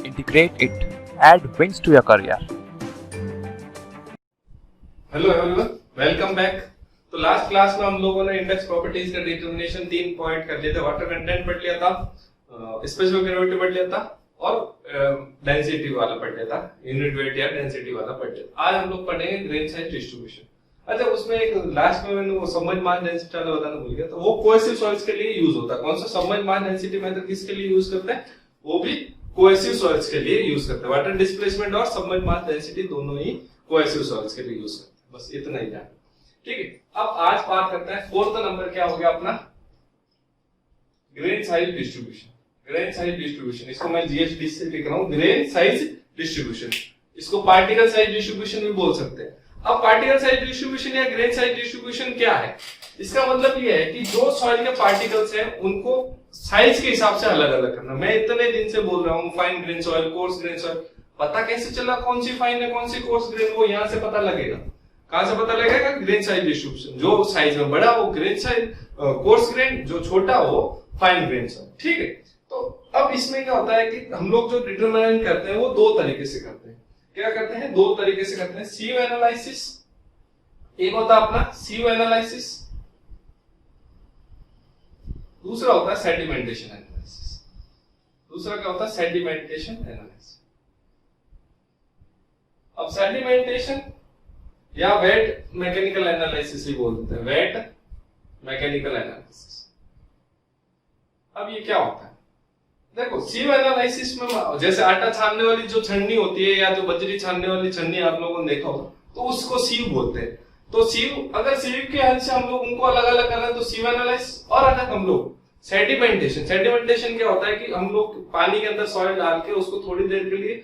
integrate it, add wins to your career. Hello everyone, welcome back. तो last class में हम लोगों ने इंडेक्स प्रॉपर्टीज का डिटरमिनेशन 3 पॉइंट कर लिए थे। वाटर कंटेंट पढ़ लिया था, स्पेसिफिक ग्रेविटी पढ़ लिया था और डेंसिटी वाला पढ़ लिया था, यूनिट वेट या डेंसिटी वाला पढ़ लिया था। आज हम लोग पढ़ेंगे ग्रेन साइज डिस्ट्रीब्यूशन। अच्छा, उसमें एक लास्ट में मैंने वो सबमर्ज मास डेंसिटी वाला बताना भूल गया। तो वो कोहेसिव सॉइल्स के लिए यूज होता है। कौन सा सबमर्ज मास डेंसिटी मेथड किसके लिए यूज करते हैं? वो भी कोहेसिव सॉइल्स के लिए यूज करते हैं। वाटर डिस्प्लेसमेंट और सबमर्ज मास डेंसिटी दोनों ही कोहेसिव सॉइल्स के लिए यूज करते हैं। बस इतना ही जान, ठीक है। अब आज बात करते हैं फोर्थ नंबर क्या हो गया अपना, grain size distribution. Grain size distribution, इसको मैं जीएसडी से लिख रहा हूं, ग्रेन साइज डिस्ट्रीब्यूशन। इसको पार्टिकल साइज डिस्ट्रीब्यूशन भी बोल सकते हैं। अब पार्टिकल साइज डिस्ट्रीब्यूशन या ग्रेन साइज डिस्ट्रीब्यूशन क्या है? इसका मतलब ये है कि जो सॉइल के पार्टिकल्स हैं उनको साइज के हिसाब से अलग अलग करना। मैं इतने दिन से बोल रहा हूँ fine grain soil, coarse grain soil. पता कैसे चला कौन सी फाइन है कौन सी कोर्स ग्रेन? वो यहां से पता लगेगा। कहां से पता लगेगा? Grain size distribution. जो साइज में बड़ा वो ग्रेन साइज कोर्स ग्रेन, जो छोटा वो फाइन ग्रेन सॉइल, ठीक है। तो अब इसमें क्या होता है कि हम लोग जो डिटरमिनेंट करते हैं वो दो तरीके से करते हैं। क्या करते हैं? दो तरीके से करते हैं। सीव एनालिसिस, एक होता है अपना सीव एनालिसिस, दूसरा होता है सेडिमेंटेशन एनालिसिस। दूसरा क्या होता है? Sedimentation analysis. अब सेडिमेंटेशन या वेट मैकेनिकल एनालिसिस ही बोलते हैं, वेट मैकेनिकल एनालिसिस। अब ये क्या होता है? देखो, सीव एनालिसिस में जैसे आटा छानने वाली जो छन्नी होती है या जो बजरी छानने वाली छन्नी आप लोगों ने देखा होगा, तो उसको सीव बोलते हैं। तो सीव, अगर सीव के हेल्प से हम लोग उनको अलग अलग कर रहे हैं तो सीव एनालिसिस। और अगर हम लोग सेडिमेंटेशन, सेडिमेंटेशन क्या होता है कि हम लोग पानी के अंदर सॉइल डाल के उसको थोड़ी देर के लिए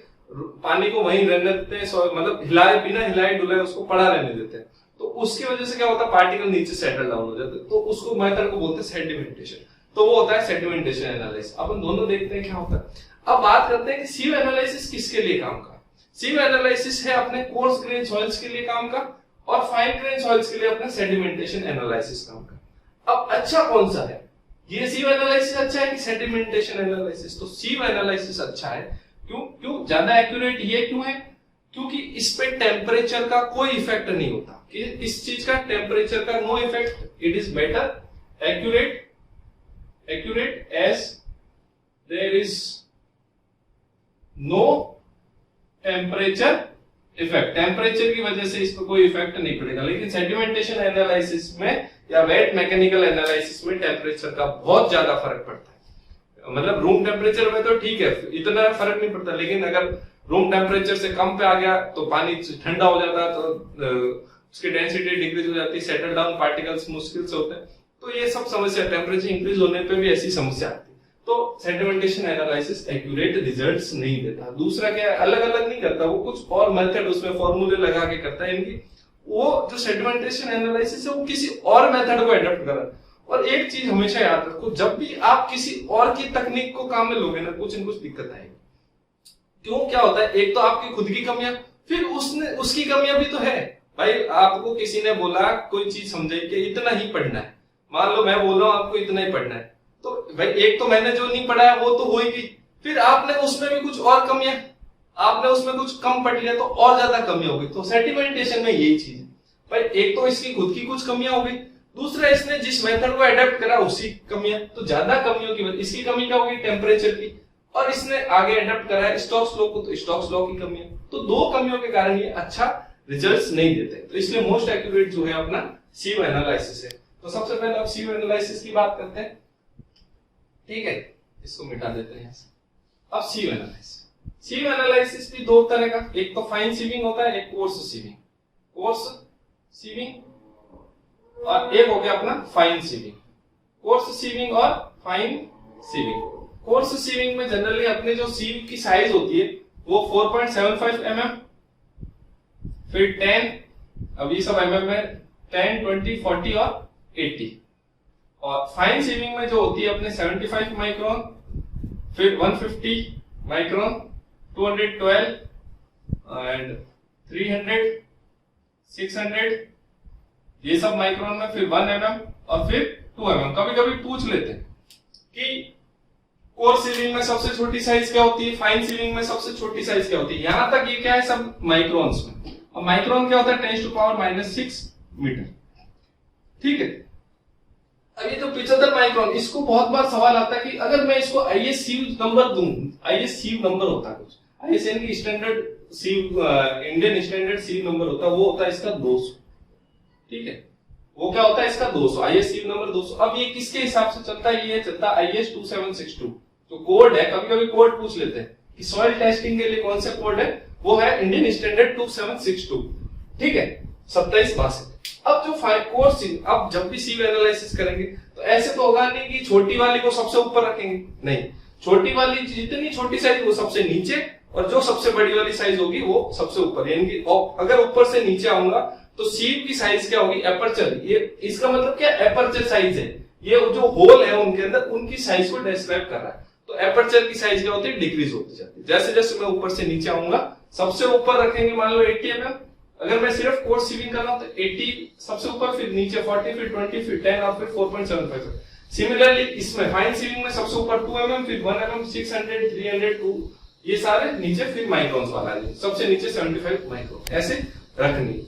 पानी को वहीं रहने देते हैं, मतलब हिलाए बिना हिलाए डुलाए उसको पड़ा रहने देते हैं। तो उसकी वजह से क्या होता है? पार्टिकल नीचे सेटल डाउन हो जाते हैं। तो उसको मेथड को बोलते हैं सेडिमेंटेशन। तो वो होता है सेडिमेंटेशन एनालिसिस। अपन दोनों देखते हैं क्या होता है। अब बात करते हैं कि सीव एनालिसिस किसके लिए काम का। सीव एनालिसिस है अपने कोर्स ग्रेन सॉइल्स के लिए काम का और फाइन ग्रेन सॉइल्स के लिए अपना सेडिमेंटेशन एनालिसिस काम का। अब अच्छा कौन सा है? ये सीव एनालिसिस अच्छा है कि सेडिमेंटेशन एनालिसिस? तो सीव एनालिसिस अच्छा है। क्यों ज्यादा एक्यूरेट ये क्यों है? क्योंकि इस पे टेम्परेचर का कोई इफेक्ट नहीं होता। कि इस चीज का टेम्परेचर का no effect, it is better accurate as there is no temperature effect. Temperature की वजह से इस पर कोई इफेक्ट नहीं पड़ेगा। लेकिन सेडिमेंटेशन एनालिसिस में या वेट मैकेनिकल एनालिसिस में टेम्परेचर का बहुत ज्यादा फर्क पड़ता है। मतलब रूम टेम्परेचर में तो ठीक है, इतना फर्क नहीं पड़ता, लेकिन अगर रूम टेम्परेचर से कम पे आ गया तो पानी ठंडा हो जाता है, तो उसकी डेंसिटी डिक्रीज हो जाती है, सेटल डाउन पार्टिकल्स मुश्किल से होते हैं। तो ये सब समस्या, टेम्परेचर इंक्रीज होने पे भी ऐसी समस्या आती है। तो सेडिमेंटेशन एनालिसिस एक्यूरेट रिजल्ट्स नहीं देता। दूसरा क्या, अलग अलग नहीं करता, वो कुछ और मेथड उसमें फॉर्मूले लगा के करता है। इनकी वो जो सेडिमेंटेशन एनालिसिस है वो किसी और मेथड को एडॉप्ट कर रहा है। और एक चीज हमेशा याद रखो, जब भी आप किसी और की तकनीक को काम में लोगे ना, कुछ न कुछ दिक्कत आएगी। क्यों? क्या होता है, एक तो आपकी खुद की कमियां, फिर उसकी कमियां भी तो है। भाई आपको किसी ने बोला कोई चीज समझे कि इतना ही पढ़ना है, मान लो मैं बोल रहा हूं आपको इतना ही पढ़ना है, तो भाई एक तो मैंने जो नहीं पढ़ा है वो तो होगी, फिर आपने उसमें भी कुछ और कमियां, आपने उसमें कुछ कम पढ़ लिया तो और ज्यादा कमी होगी। तो सेडिमेंटेशन में यही चीज है भाई, एक तो इसकी खुद की कुछ कमियां हो गई, दूसरा इसने जिस मेथड को एडेप्ट करा उसकी कमियां। तो ज्यादा कमियों की वजह, इसकी कमी क्या होगी? टेम्परेचर की। और इसने आगे एडेप्ट करा है स्टोक्स लॉ को, तो स्टोक्स लॉ की कमियां। तो दो कमियों के कारण ये अच्छा रिजल्ट्स नहीं देते। तो इसलिए मोस्ट एक्यूरेट जो है अपना सीव एनालिसिस है। तो सबसे पहले आप सीव एनालिसिस की बात करते हैं, ठीक है। इसको मिटा देते हैं यहां से। अब सीव एनालिसिस, सीव एनालिसिस भी दो तरह का, एक तो फाइन सीविंग होता है, एक कोर्स सीविंग। कोर्स सीविंग और एक हो गया अपना फाइन सीविंग। कोर्स सीविंग और फाइन सीविंग। कोर्स सीविंग में जनरली अपने जो सीव की साइज होती है वो 4.75 mm, फिर 10, अब ये सब mm में 10, 20, 40 और 80। और फाइन सीविंग में जो होती है अपने 75 माइक्रोन, फिर 150 माइक्रोन, 212 एंड 300, 600, ये सब माइक्रोन में, फिर 1 mm और फिर 2 mm। कभी कभी पूछ लेते हैं कि कोर्स सीविंग में सबसे छोटी साइज क्या होती है, फाइन सीविंग में सबसे छोटी साइज क्या होती है। यहां तक ये क्या है सब माइक्रोन्स में। अब माइक्रोन क्या होता है 10 टू पावर -6 मीटर, ठीक है। अब ये तो 75 माइक्रोन, इसको बहुत बार सवाल आता है कि अगर मैं इसको आईएस सीव नंबर दूं, आईएस सीव नंबर होता है कुछ, आईएसएन की स्टैंडर्ड सीव, इंडियन स्टैंडर्ड सीव नंबर होता है, वो होता है इसका 200, ठीक है। वो क्या होता है इसका 200, आईएस सीव नंबर 200। अब ये किसके हिसाब से चलता है, ये चलता है आईएस 2762, तो कोड है, कभी कभी कोड पूछ लेते हैं कि सॉइल टेस्टिंग के लिए कौन सा कोड है, वो है इंडियन स्टैंडर्ड 2762, ठीक है, 2762। अब जो कोर्स सीव, अब जब भी सीव एनालिसिस करेंगे तो ऐसे तो होगा नहीं कि छोटी वाली को सबसे ऊपर रखेंगे, नहीं, छोटी वाली जितनी छोटी साइज वो सबसे नीचे, और जो सबसे बड़ी वाली साइज होगी वो सबसे ऊपर। यानी कि अगर ऊपर से नीचे आऊंगा तो सीव की साइज क्या होगी, एपर्चर, ये इसका मतलब क्या, एपर्चर साइज है, ये जो होल है उनके अंदर उनकी साइज को डिस्क्राइब कर रहा है। तो एपर्चर की साइज क्या होती है, डिक्रीज होती जाती है। जैसे जैसे मैं ऊपर से नीचे आऊंगा, सबसे ऊपर रखेंगे मान लो 80 mm, अगर मैं सिर्फ कोर्स सीविंग कर रहा हूं तो 80 सबसे ऊपर, फिर नीचे 40, फिर 20, फिर 10 और फिर 4.75। सिमिलरली इसमें फाइन सीविंग में सबसे ऊपर 2 mm, फिर 1 mm, 600, 300, 2, ये सारे नीचे, फिर माइक्रोन्स वाला है, सबसे नीचे 75 माइक्रोन, ऐसे रखनी।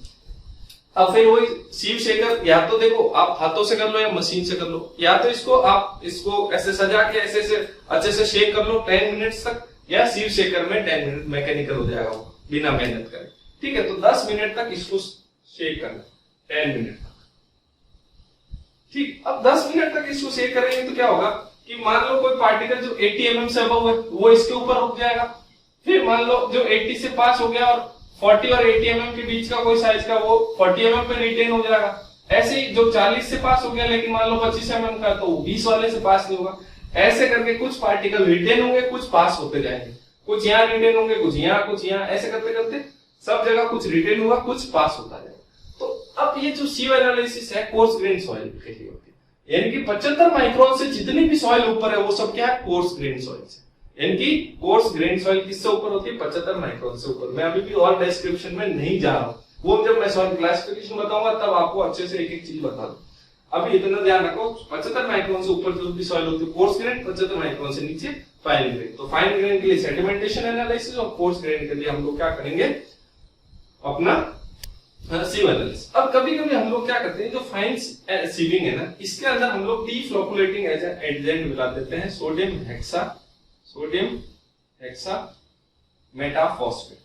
अब फिर वही सीव शेकर, या तो देखो आप हाथों से कर लो या मशीन से कर लो, या तो इसको आप इसको ऐसे सजा के ऐसे से अच्छे से शेक कर लो 10 मिनट्स तक, या सीव शेकर में 10 मिनट मैकेनिकल हो जाएगा वो बिना मेहनत करे, ठीक है। तो 10 मिनट तक इसको शेक करना, 10 मिनट तक, ठीक। अब 10 मिनट तक इसको शेक करेंगे तो क्या होगा कि मान लो कोई पार्टिकल जो 80 mm से अबव है वो इसके ऊपर रुक जाएगा, फिर मान लो जो 80 से पास हो गया और 40 और 80 mm के बीच का कोई साइज का वो 40 mm पे रिटेन हो जाएगा। ऐसे ही जो 40 से पास हो गया लेकिन मान लो 25 mm का, तो 20 वाले से पास नहीं होगा। ऐसे करके कुछ पार्टिकल रिटेन होंगे, कुछ पास होते जाएंगे, कुछ यहाँ रिटेन होंगे, कुछ यहाँ, कुछ यहाँ, ऐसे करते करते सब जगह कुछ रिटेन होगा, कुछ पास होता जाएगा। तो अब ये जो सीव एनालिसिस है कोर्स ग्रेन सॉइल के लिए होती है, यानी कि 75 माइक्रोन से जितनी भी सॉइल ऊपर है वो सब क्या है, कोर्स ग्रेन सॉइल से। यानी कि कोर्स ग्रेन सॉइल किससे ऊपर होती है, 75 माइक्रोन से ऊपर। मैं अभी भी और डिस्क्रिप्शन में नहीं जा रहा हूं, वो जब मैं सॉइल क्लासिफिकेशन बताऊंगा तब आपको अच्छे से एक एक चीज बता दूं। अभी इतना ध्यान रखो, 75 माइक्रोन से ऊपर जो भी सॉइल होती है कोर्स ग्रेन, 75 माइक्रोन से नीचे फाइन ग्रेन। तो फाइन ग्रेन के लिए सेडिमेंटेशन एनालिसिस और कोर्स ग्रेन के लिए हम लोग क्या करेंगे, अपना सीव एनालिसिस। अब कभी कभी हम लोग क्या करते हैं, जो फाइन सीविंग है ना, इसके अंदर हम लोग डीफ्लोकुलेटिंग एजेंट मिला देते हैं, सोडियम हेक्सा मेटाफॉस्फेट,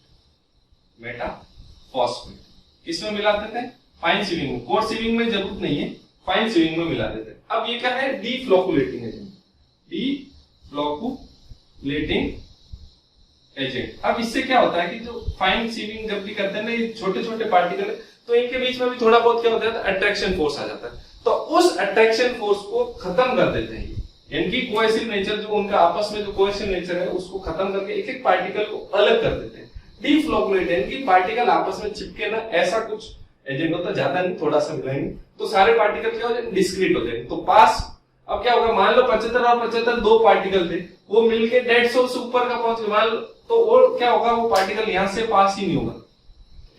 किसमें मिला देते हैं, फाइन सीविंग में। कोर्स सीविंग में जरूरत नहीं है, फाइन सीविंग में मिला देते हैं। अब ये क्या है, डीफ्लोकुलेटिंग एजेंट, डीफ्लोकुलेटिंग एजेंट। अब इससे क्या होता है कि जो फाइन सीविंग जब भी करते हैं ना, ये छोटे छोटे पार्टिकल, तो इनके बीच में भी थोड़ा बहुत क्या होता है, अट्रैक्शन फोर्स आ जाता है। तो उस अट्रैक्शन फोर्स को खत्म कर देते हैं, यानी कि कोहेसिव नेचर, जो उनका आपस में जो कोहेसिव नेचर है उसको खत्म करके एक एक पार्टिकल को अलग कर देते हैं। डीफ्लोकुलेट यानी कि पार्टिकल आपस में चिपके ना, ऐसा कुछ एजेंट होता है, ज्यादा नहीं, थोड़ा सा मिलाएंगे तो सारे पार्टिकल क्या हो जाएंगे, डिस्क्रीट हो जाएंगे। तो पास, अब क्या होगा, मान लो 75 और 75 दो पार्टिकल थे, वो मिलके 150 से ऊपर का पहुंच गए, मान लो, तो वो क्या होगा, वो पार्टिकल यहां से पास ही नहीं होगा,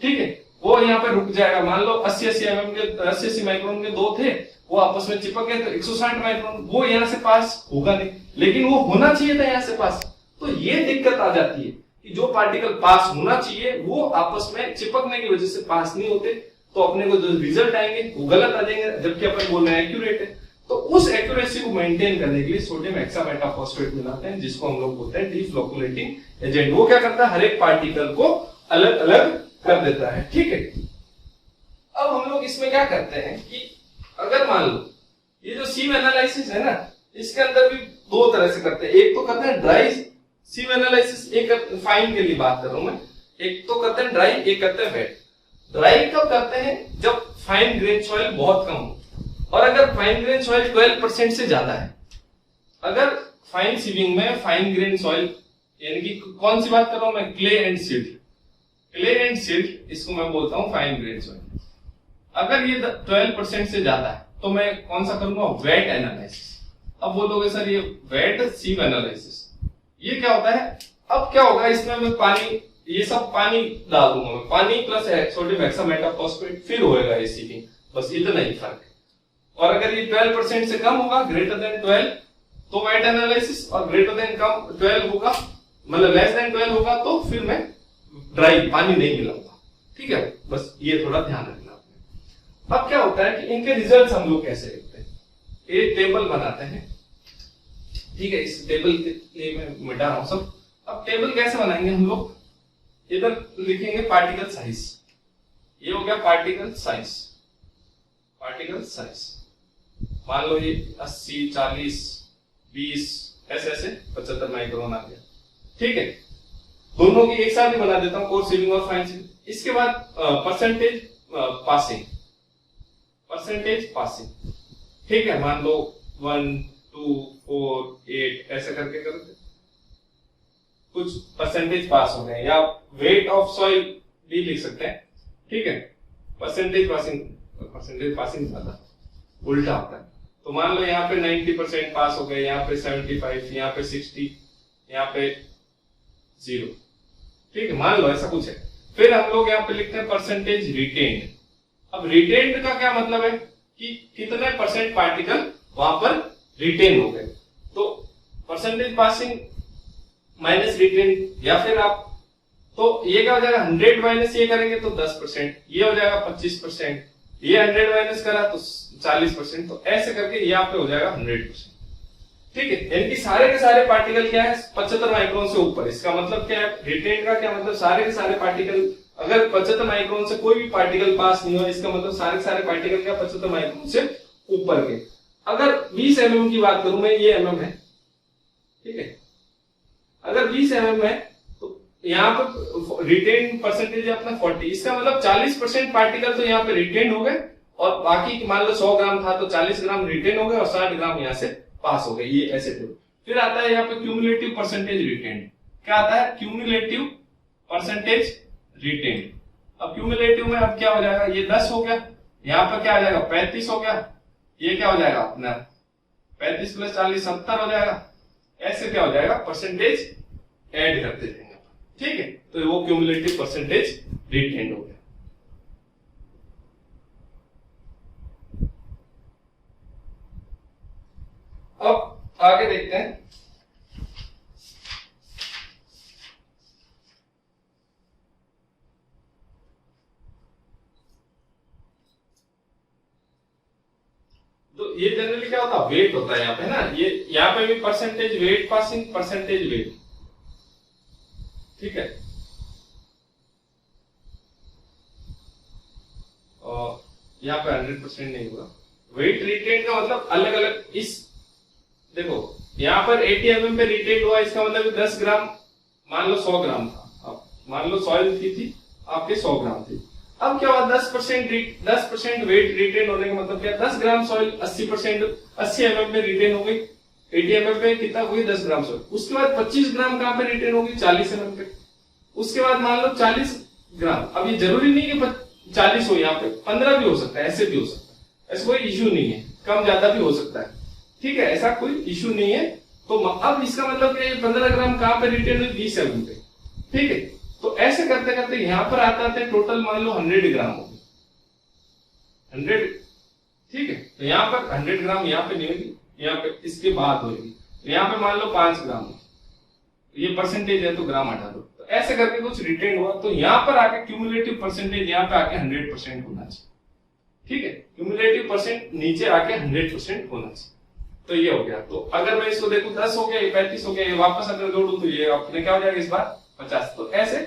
ठीक है, वो यहाँ पे रुक जाएगा। मान लो 80 माइक्रोन के दो थे, वो आपस में चिपक गए तो 160 माइक्रोन, वो यहाँ से पास होगा नहीं, लेकिन वो होना चाहिए था यहाँ से पास। तो ये दिक्कत आ जाती है कि जो पार्टिकल पास होना चाहिए वो आपस में चिपकने की वजह से पास नहीं होते, तो अपने को जो रिजल्ट आएंगे वो गलत आ जाएंगे, जबकि अपन बोल रहे हैं एक्यूरेट है। तो उस एक्यूरेसी को मेंटेन करने के लिए सोडियम हेक्सामेटाफॉस्फेट मिलाते हैं, जिसको हम लोग बोलते हैं डीफ्लोकुलेटिंग एजेंट। वो क्या करता है, हर एक पार्टिकल को अलग अलग कर देता है, ठीक है। अब हम लोग इसमें क्या करते हैं कि अगर मान लो ये जो सीव एनालिसिस है ना, इसके अंदर भी दो तरह से करते हैं। एक तो करते हैं ड्राई सीव एनालिसिस, एक फाइन के लिए बात कर रहा हूं मैं, एक तो करते हैं ड्राई, एक करते हैं वेट। ड्राई कब करते हैं, जब फाइन ग्रेन सॉइल बहुत कम हो, और अगर फाइन ग्रेन सॉइल 12% से ज्यादा है। अगर फाइन सीविंग में फाइन ग्रेन सॉइल, यानी कि कौन सी बात कर रहा हूं मैं, क्ले एंड सिल्ट, इसको मैं बोलता हूं फाइन ग्रेन सॉइल। अगर ये 12% से ज्यादा है तो मैं कौन सा करूंगा, वेट एनालिसिस। अब बोलोगे सर ये वेट सीव एनालिसिस ये क्या होता है, अब क्या होगा, इसमें मैं पानी, ये सब पानी डाल दूंगा मैं, पानी प्लस सोडियम हेक्सामेटाफॉस्फेट, फिर होएगा ये सीविंग, बस इतना ही फर्क है। और अगर ये 12% से कम होगा, ग्रेटर देन 12, तो वेट एनालिसिस, और ग्रेटर देन कम 12 होगा, मतलब लेस देन 12 होगा तो फिर मैं ड्राई पानी नहीं मिलाऊंगा। ठीक है, बस ये थोड़ा ध्यान रखना आपने। अब क्या होता है कि इनके रिजल्ट्स हम लोग कैसे लिखते हैं, एक टेबल बनाते हैं। ठीक है, इस टेबल के लिए मैं मिटा रहा हूं सब। अब टेबल कैसे बनाएंगे हम लोग, इधर लिखेंगे पार्टिकल साइज, ये हो गया पार्टिकल साइज। पार्टिकल साइज मान लो ये 80, 40, 20 ऐसे ऐसे 75 माइक्रोन आ गया। ठीक है, दोनों की एक साथ ही बना देता हूं, कोर्स सीलिंग और फाइन सीलिंग। इसके बाद परसेंटेज पासिंग, परसेंटेज पासिंग। ठीक है, मान लो 1, 2, 4, 8 ऐसे करके करते कुछ परसेंटेज पास हो गए, या वेट ऑफ सॉइल भी लिख सकते हैं। ठीक है, परसेंटेज पासिंग, परसेंटेज पासिंग ज्यादा उल्टा होता है। तो मान लो यहाँ पे 90% पास हो गए, यहाँ पे 75, यहाँ पे 60, यहाँ पे 0। ठीक है, मान लो ऐसा कुछ है। फिर हम लोग यहाँ पे लिखते हैं परसेंटेज रिटेन्ड। अब रिटेन्ड का क्या मतलब है कि कितने परसेंट पार्टिकल वहां पर रिटेन हो गए। तो परसेंटेज पासिंग माइनस रिटेन्ड, या फिर आप तो ये क्या हो जाएगा 100 माइनस ये करेंगे तो 10%, ये हो जाएगा 25%, ये 100 माइनस करा तो 40%, तो ऐसे करके यहाँ पे हो जाएगा 100%। ठीक है, यानी कि सारे के सारे पार्टिकल क्या है 75 माइक्रोन से ऊपर। इसका मतलब क्या है, रिटेन का क्या मतलब, सारे के सारे पार्टिकल, अगर 75 माइक्रोन से कोई भी पार्टिकल पास नहीं हो, इसका मतलब सारे के सारे पार्टिकल क्या 75 माइक्रोन से ऊपर के। अगर 20 mm की बात करूं मैं, ये mm है। ठीक है, अगर 20 mm है तो यहाँ पर रिटेन परसेंटेज है अपना 40, इसका मतलब 40% पार्टिकल तो यहाँ पे रिटेन हो गए, और बाकी मान लो 100 ग्राम था तो 40 ग्राम रिटेन हो गए और 60 ग्राम यहाँ से पास हो गए, ये ऐसे थे। फिर आता है यहाँ पे क्यूमुलेटिव परसेंटेज रिटेन। क्या आता है, क्यूमुलेटिव परसेंटेज रिटेन। अब क्यूमुलेटिव में अब क्या हो जाएगा, ये 10 हो गया, यहाँ पर क्या आ जाएगा 35 हो गया, ये क्या हो जाएगा अपना 35 + 40 70 हो जाएगा। ऐसे क्या हो जाएगा, परसेंटेज ऐड करते जाएंगे। ठीक है, तो वो क्यूमुलेटिव परसेंटेज रिटेन हो गया। अब आगे देखते हैं, तो ये जनरली क्या होता है, वेट होता है यहाँ पे ना, ये यहाँ पे भी percentage wait passing, percentage wait. ठीक है, और यहाँ पे 100% नहीं होगा। वेट रिटेन का मतलब अलग अलग, इस देखो यहाँ पर 80 mm पे रिटेन हुआ, इसका मतलब 10 ग्राम, मान लो 100 ग्राम था, अब मान लो सॉइल थी आपके 100 ग्राम थी। अब क्या हुआ 10% वेट रिटेन होने का मतलब क्या, 10 ग्राम सॉइल 80 mm में रिटेन हो गई, 80 mm पे कितना हुई 10 ग्राम सॉइल। उसके बाद 25 ग्राम कहां पे रिटेन होगी, 40 mm पे। उसके बाद मान लो 40 ग्राम, अब ये जरूरी नहीं कि 40 हो, यहाँ पे 15 भी हो सकता है, ऐसे भी हो सकता है, ऐसा कोई इश्यू नहीं है, कम ज्यादा भी हो सकता है। ठीक है, ऐसा कोई इश्यू नहीं है। तो अब इसका मतलब कि 15 ग्राम कहां पे रिटेन हुई, 20 mm पे। ठीक है, तो ऐसे करते करते यहां पर आते टोटल मान लो 100 ग्राम हो गई, 100। ठीक है, तो यहाँ पर 100 ग्राम यहाँ पे नहीं होगी, यहाँ पे इसके बाद होगी। तो यहाँ पे मान लो 5 ग्राम, ये परसेंटेज है तो ग्राम हटा दो, तो ऐसे करके कुछ रिटेन हुआ। तो यहाँ पर आके क्यूमुलेटिव परसेंटेज यहाँ पे आके 100% होना चाहिए। ठीक है, क्यूमुलेटिव परसेंट नीचे आके 100% होना चाहिए। तो ये हो गया। तो अगर मैं इसको देखूं 10 हो गया, ये 35 हो गया, ये वापस अगर जोड़ू तो ये अपने क्या हो जाएगा इस बार 50। तो ऐसे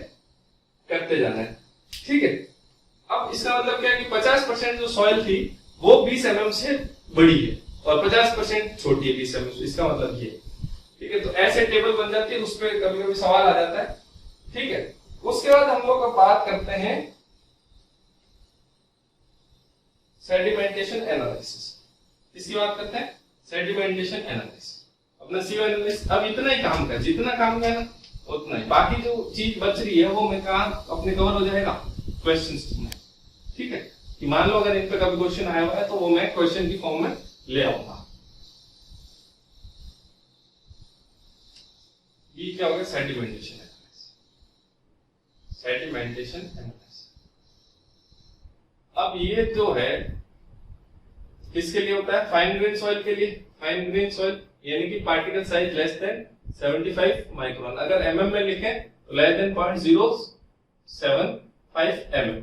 करते जाना है। ठीक है, अब इसका मतलब क्या है कि 50% जो सॉइल थी वो 20 mm से बड़ी है और 50% छोटी है 20 mm से, इसका मतलब ये। ठीक है, तो ऐसे टेबल बन जाती है, उस पर कभी कभी सवाल आ जाता है। ठीक है, उसके बाद हम लोग अब बात करते हैं सेडिमेंटेशन एनालिसिस। इसकी बात करते हैं सेडिमेंटेशन एनालिसिस। अपना सीव एनालिसिस अब इतना ही काम कर, जितना काम किया ना उतना ही, बाकी जो चीज बच रही है वो मैं कहा अपने कवर हो जाएगा क्वेश्चंस में। ठीक है, कि मान लो अगर इन पे कभी क्वेश्चन आया हुआ है तो वो मैं क्वेश्चन की फॉर्म में ले आऊंगा। ये क्या होगा, सेडिमेंटेशन एनालिसिस। सेडिमेंटेशन एनालिसिस अब ये जो है किसके लिए होता है, फाइन ग्रेन सॉइल के लिए। फाइन ग्रेन सॉइल यानी कि particle size less than 75 micron. अगर एमएम में लिखें तो लेस देन 0.075 mm।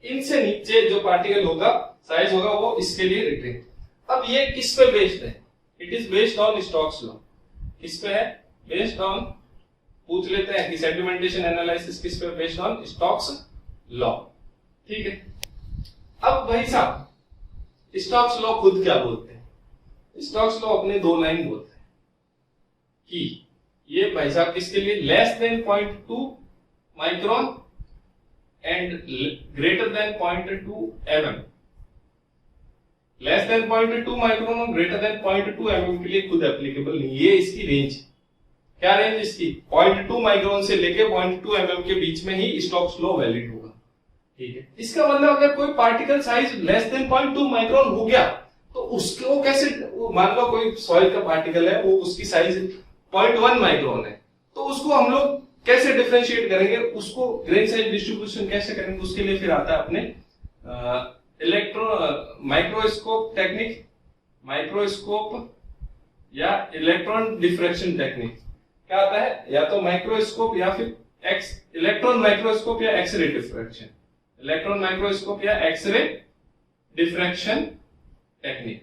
इनसे नीचे जो पार्टिकल होगा साइज होगा वो इसके लिए रिटेन। अब ये किस पे बेस्ड है? It is based on Stokes law. किस पे है? बेस्ड ऑन, पूछ लेते हैं कि सेडिमेंटेशन एनालिसिस किस पे बेस्ड ऑन? Stokes law. ठीक है। अब भाई साहब स्टोक्स लॉ खुद क्या बोलते हैं? स्टोक्स लॉ अपने दो लाइन बोलते हैं कि ये भाई साहब किसके लिए? Less than 0.2 micron and greater than 0.2 mm। Less than 0.2 micron और ग्रेटर देन 0.2 mm के लिए खुद एप्लीकेबल नहीं। ये इसकी रेंज, क्या रेंज इसकी? 0.2 माइक्रोन से लेके 0.2 mm के बीच में ही स्टोक्स लॉ वैलिड होगा। ठीक है। इसका मतलब अगर कोई particle size less than 0.2 micron हो गया तो उसको कैसे, मान लो कोई सॉइल का पार्टिकल है, वो उसकी साइज 0.1 माइक्रोन है, तो उसको हम लोग कैसे डिफरेंशिएट करेंगे? उसको ग्रेन साइज डिस्ट्रीब्यूशन कैसे करेंगे? उसके लिए फिर आता है अपने माइक्रोस्कोप टेक्निक, माइक्रोस्कोप या इलेक्ट्रॉन डिफ्रैक्शन टेक्निक। क्या आता है? या तो माइक्रोस्कोप या फिर इलेक्ट्रॉन माइक्रोस्कोप या एक्सरे डिफ्रैक्शन, इलेक्ट्रॉन माइक्रोस्कोप या एक्सरे डिफ्रैक्शन टेक्निक।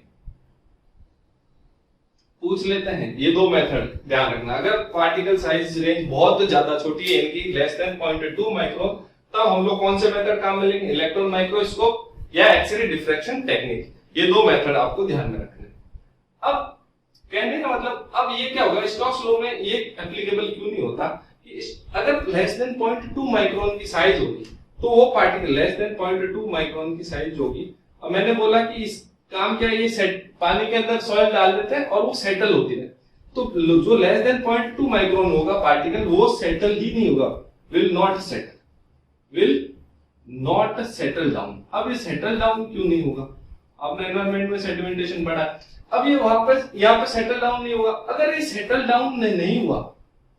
पूछ लेते हैं ये दो मेथड, ध्यान रखना। अगर पार्टिकल साइज रेंज बहुत ज्यादा छोटी है, इनकी लेस देन 0.2 माइक्रोन, तब हम लोग कौन से मेथड काम में लेंगे? इलेक्ट्रॉन माइक्रोस्कोप या एक्सरे डिफ्रैक्शन टेक्निक। ये दो मेथड आपको ध्यान में रखने। अब कहने का मतलब, अब ये क्या होगा? स्टोक्स लॉ में ये एप्लीकेबल क्यों नहीं होता कि अगर लेस देन 0.2 माइक्रोन की साइज होगी तो वो पार्टिकल लेस देन 0.2 माइक्रोन की साइज होगी। अब मैंने बोला कि इस काम क्या, ये पानी के अंदर सॉइल डाल देते हैं और वो सेटल होती है। तो जो लेस देन 0.2 माइक्रोन होगा पार्टिकल, वो सेटल ही नहीं होगा, विल नॉट सेटल डाउन। अब ये सेटल डाउन क्यों नहीं होगा? आपने एनवायरमेंट में सेडिमेंटेशन पढ़ा है। अब ये वापस यहाँ पे सेटल डाउन नहीं होगा। अगर ये सेटल डाउन नहीं हुआ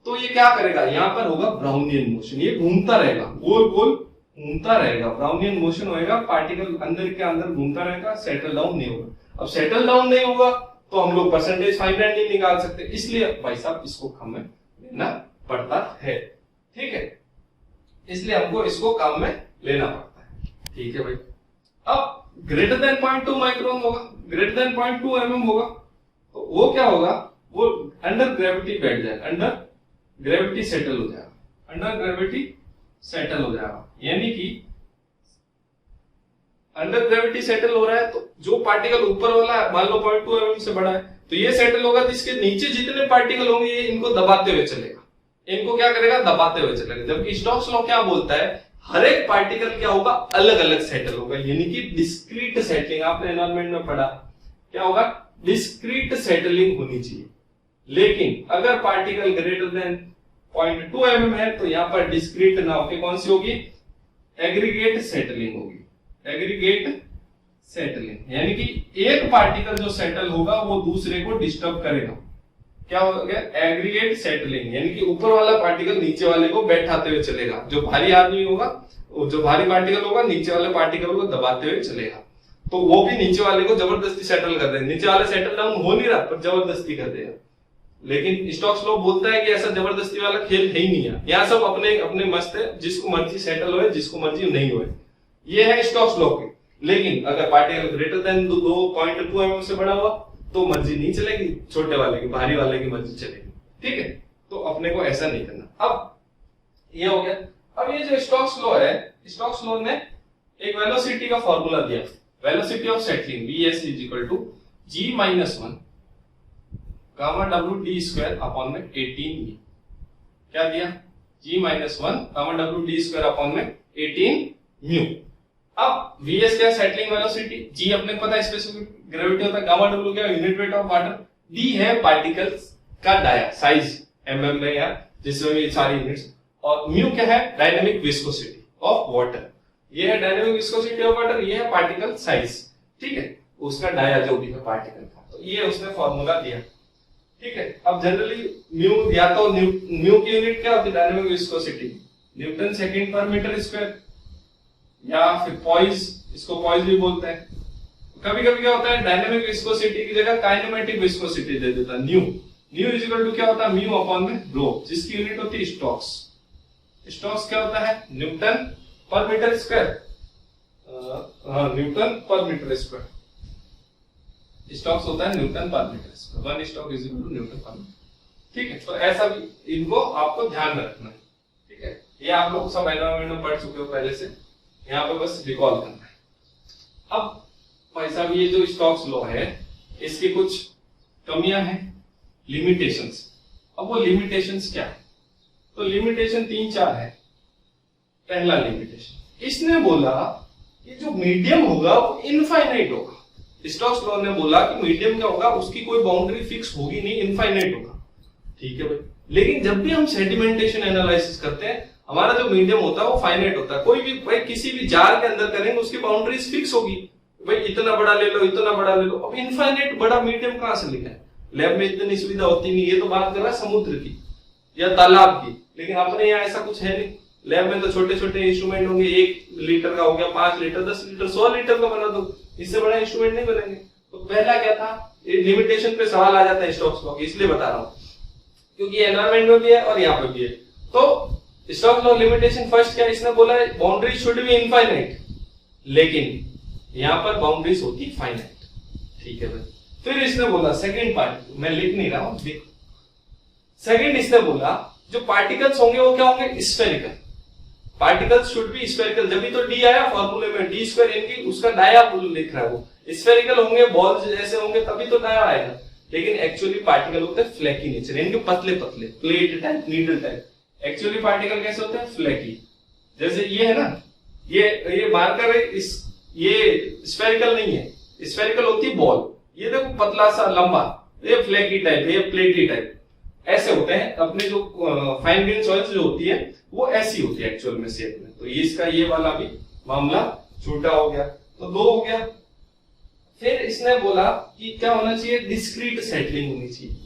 तो ये क्या करेगा? यहाँ पर होगा ब्राउनियन मोशन, ये घूमता रहेगा, गोल गोल घूमता रहेगा, ब्राउनियन मोशन होएगा, पार्टिकल अंदर के अंदर घूमता रहेगा, सेटल डाउन नहीं होगा। अब सेटल डाउन नहीं होगा तो हम लोग परसेंटेज फाइंड नहीं निकाल सकते, इसलिए भाई साहब इसको काम में लेना पड़ता है। ठीक है, इसलिए हमको इसको काम में लेना पड़ता है। ठीक है भाई। अब ग्रेटर देन 0.2 माइक्रोन होगा, ग्रेटर देन 0.2 mm होगा, तो वो क्या होगा? वो अंडर ग्रेविटी बैठ जाएगा, अंडर ग्रेविटी सेटल हो जाएगा, अंडर ग्रेविटी सेटल हो जाएगा। यानी कि अंडर ग्रेविटी सेटल हो रहा है तो जो पार्टिकल ऊपर वाला है, मान लो 0.2 mm से बड़ा है, तो ये सेटल होगा, तो इसके नीचे जितने पार्टिकल होंगे ये इनको दबाते हुए चलेगा, इनको क्या करेगा? दबाते हुए चलेगा। जबकि स्टोक्स लॉ क्या बोलता है? हर एक पार्टिकल क्या होगा? अलग अलग सेटल होगा, यानी कि डिस्क्रीट सेटलिंग। आपने एनवायरमेंट में पढ़ा, क्या होगा? डिस्क्रीट सेटलिंग होनी चाहिए। लेकिन अगर पार्टिकल ग्रेटर देन 0.2 mm है तो यहां पर डिस्क्रीट ना होकर कौन सी होगी? एग्रीगेट सेटलिंग होगी, एग्रीगेट सेटलिंग। यानी कि एक पार्टिकल जो सेटल होगा वो दूसरे को डिस्टर्ब करेगा। क्या हो गया? एग्रीगेट सेटलिंग, यानी कि ऊपर वाला पार्टिकल नीचे वाले को बैठाते हुए चलेगा। जो भारी आदमी होगा, जो भारी पार्टिकल होगा, नीचे वाले पार्टिकल को दबाते हुए चलेगा, तो वो भी नीचे वाले को जबरदस्ती सेटल कर देगा। नीचे वाले सेटल डाउन हो नहीं रहा पर जबरदस्ती कर देगा। लेकिन स्टोक्स लॉ बोलता है कि ऐसा जबरदस्ती वाला खेल है ही नहीं है, यहाँ सब अपने अपने मस्त है, जिसको मर्जी सेटल होए, जिसको मर्जी नहीं होए। ये है स्टोक्स लॉ के। लेकिन अगर पार्टिकल ग्रेटर देन 2.2 mm से बड़ा हुआ तो मर्जी नहीं चलेगी, छोटे वाले की, भारी वाले की मर्जी चलेगी। ठीक है, तो अपने को ऐसा नहीं करना। अब ये हो गया। अब ये जो स्टोक्स लॉ है, स्टोक्स लॉ ने एक वेलोसिटी का फॉर्मूला दिया, velocity of settling Vs = g-1 gamma w d square upon में 18 क्या दिया? g-1 gamma w d square upon में 18 म्यू। अब Vs क्या? सेटलिंग वेलोसिटी, g अपने को पता है स्पेसिफिक ग्रेविटी होता है, गामा w क्या? Unit weight of water, d है पार्टिकल्स का डाया साइज mm में या जिसमें भी सारी यूनिट्स, और म्यू क्या है? Dynamic viscosity of water. ये है डायनेमिक विस्कोसिटी ऑफ वाटर, ये है पार्टिकल साइज। ठीक है, उसका डाया जो भी है पार्टिकल का, तो ये उसने फॉर्मूला दिया। ठीक है, अब जनरली म्यू या तो म्यू की यूनिट क्या होती है? डायनेमिक विस्कोसिटी, न्यूटन सेकंड पर मीटर स्क्वायर, या फिर पॉइज, इसको पॉइज भी बोलते हैं। कभी कभी क्या होता है, डायनेमिक विस्कोसिटी की जगह काइनेमेटिक विस्कोसिटी दे देता है, nu. Nu is equal to क्या होता है, म्यू अपॉन में रो, जिसकी यूनिट होती है स्टोक्स। स्टोक्स क्या होता है, newton per metre square, newton per metre square. Stokes होता है newton per metre square, 1 stoke is equal to newton per metre. ठीक है, तो ऐसा भी इनको आपको ध्यान में रखना है। ठीक है, ये आप लोग सब एनवायरनमेंट में पढ़ चुके हो पहले से, यहाँ पे बस रिकॉल करना है। अब भाई साहब, ये जो स्टोक्स लॉ है इसकी कुछ कमियां हैं, लिमिटेशंस। अब वो लिमिटेशंस क्या है, तो लिमिटेशन 3-4 है। पहला लिमिटेशन, इसने बोला कि जो मीडियम होगा वो इनफाइनाइट होगा। स्टोक्स लॉ ने बोला कि मीडियम क्या होगा, उसकी कोई बाउंड्री फिक्स होगी नहीं, इनफाइनाइट होगा। ठीक है भाई, लेकिन जब भी हम सेडिमेंटेशन एनालिसिस करते हैं, हमारा जो मीडियम होता है वो फाइनाइट होता है। कोई भी भाई किसी भी जार के अंदर करेंगे उसकी बाउंड्रीज फिक्स होगी, भाई इतना बड़ा ले लो, इतना बड़ा ले लो। अब इनफाइनाइट बड़ा मीडियम कहां से लिखा है, लैब में इतनी सुविधा होती नहीं। ये तो बात कर रहा है समुद्र की या तालाब की, लेकिन अपने यहाँ ऐसा कुछ है नहीं। लैब में तो छोटे छोटे इंस्ट्रूमेंट होंगे, 1 लीटर का हो गया, 5 लीटर, 10 लीटर, 100 लीटर का बना दो, इससे बड़ा इंस्ट्रूमेंट नहीं बनेंगे। तो पहला क्या था, लिमिटेशन पे सवाल आ जाता है स्टोक्स लॉ, इसलिए बता रहा हूं क्योंकि एनवायरनमेंट में भी है और यहाँ पे भी है। तो स्टोक्स लॉ लिमिटेशन फर्स्ट क्या, इसने बोला है बाउंड्री शुड बी इनफाइनाइट, लेकिन यहाँ पर बाउंड्रीज होती फाइनाइट। ठीक है भाई, फिर इसने बोला सेकंड पार्ट, मैं लिख नहीं रहा हूं, देखो। सेकंड इसने बोला जो पार्टिकल्स होंगे वो क्या होंगे, spherical. Particles should be spherical, जब भी तो डी आया फॉर्मूले में, डी स्क्वायर इनकी उसका डाया लिख रहा है वो। स्फेरिकल होंगे, बॉल्स जैसे होंगे, तभी तो डाया आएगा। लेकिन एक्चुअली पार्टिकल होते हैं फ्लैकी नेचर, इनके पतले पतले, plate type, needle type. Actually particle कैसे होते हैं, फ्लैकी। जैसे ये है ना, ये मार्कर है, इस ये स्फेरिकल नहीं है, स्फेरिकल होती है बॉल। ये देखो पतला सा लंबा, ये फ्लैकी टाइप, ये प्लेटी टाइप, ऐसे होते हैं। अपने जो फाइन ग्रेन सॉइल्स जो होती है वो ऐसी होती है एक्चुअल में शेप में। तो ये इसका ये वाला भी मामला छोटा हो गया, तो 2 हो गया। फिर इसने बोला कि क्या होना चाहिए, डिस्क्रीट सेटलिंग होनी चाहिए।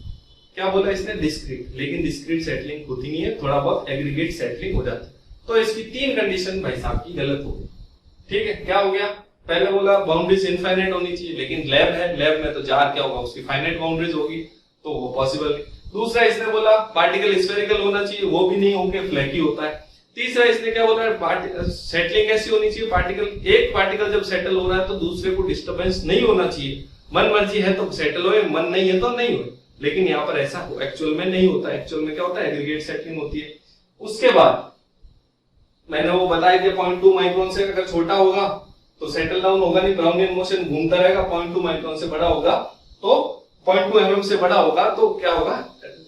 क्या बोला इसने, डिस्क्रीट, लेकिन डिस्क्रीट सेटलिंग होती नहीं है, थोड़ा बहुत एग्रीगेट सेटलिंग हो जाती है। तो इसकी 3 कंडीशन भाई साहब की गलत हो गई। ठीक है, क्या हो गया, पहले बोला बाउंड्रीज इनफाइनाइट होनी चाहिए, लेकिन लैब है, लैब में तो जार क्या होगा, उसकी फाइनाइट बाउंड्रीज होगी, तो वो पॉसिबल नहीं। दूसरा इसने बोला पार्टिकल स्फेरिकल होना चाहिए, वो भी नहीं होंगे, फ्लैकी होता है। तीसरा इसने क्या बोला, सेटलिंग कैसी होनी चाहिए, एक पार्टिकल जब सेटल हो रहा है तो दूसरे को डिस्टर्बेंस नहीं होना चाहिए। मन मर्जी है तो सेटल होए, मन नहीं है तो नहीं होए, लेकिन यहाँ पर ऐसा एक्चुअल में नहीं होता। एक्चुअल में क्या होता है, एग्रीगेट सेटलिंग होती है। उसके बाद मैंने वो बताया कि 0.2 माइक्रोन से अगर छोटा होगा तो सेटल डाउन होगा नहीं, ब्राउनियन मोशन घूमता रहेगा। 0.2 माइक्रोन से बड़ा होगा तो 0.2 mm से बड़ा होगा तो क्या होगा,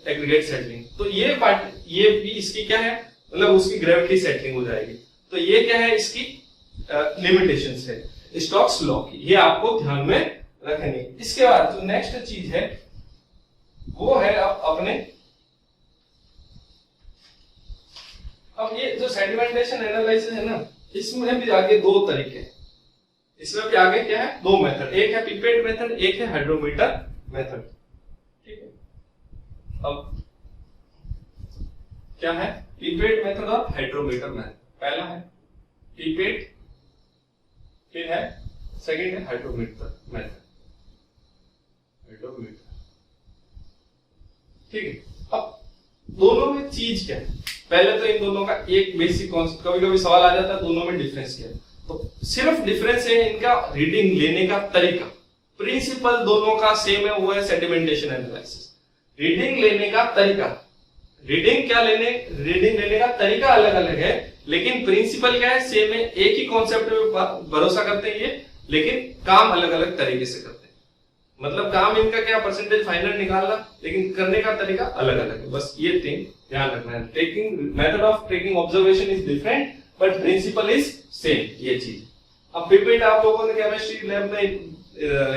एग्रीगेट सेटलिंग। तो ये भी इसकी क्या है, मतलब उसकी ग्रेविटी सेटलिंग हो जाएगी। तो ये क्या है, इसकी लिमिटेशंस है स्टोक्स लॉ की, ये आपको ध्यान में रखनी है। इसके बाद जो नेक्स्ट चीज है वो है अब ये जो सेडिमेंटेशन एनालिसिस है ना, इसमें भी आगे 2 तरीके, इसमें भी आगे क्या है, 2 मेथड, एक है पिपेट मेथड, एक है हाइड्रोमीटर मेथड। ठीक है, अब क्या है, पिपेट मेथड और हाइड्रोमीटर मेथड। पहला है पिपेट, फिर है सेकंड है हाइड्रोमीटर मेथड, ठीक है। अब दोनों में चीज क्या है, पहले तो इन दोनों का एक बेसिक कॉन्सेप्ट, कभी कभी सवाल आ जाता है दोनों में डिफरेंस क्या है, तो सिर्फ डिफरेंस है इनका रीडिंग लेने का तरीका। प्रिंसिपल दोनों का सेम है, वो है सेडिमेंटेशन एनालिसिस। रीडिंग लेने का तरीका, रीडिंग लेने का तरीका अलग अलग है, लेकिन प्रिंसिपल क्या है, सेम है। एक ही कॉन्सेप्ट में भरोसा करते हैं ये, लेकिन काम अलग अलग तरीके से करते हैं। मतलब काम इनका क्या, परसेंटेज फाइनल निकालना, लेकिन करने का तरीका अलग अलग है। बस ये थिंग ध्यान रखना है। Taking method of taking observation is different but principle is same, ये चीज। अब पिपेट आप लोगों ने केमिस्ट्री लैब में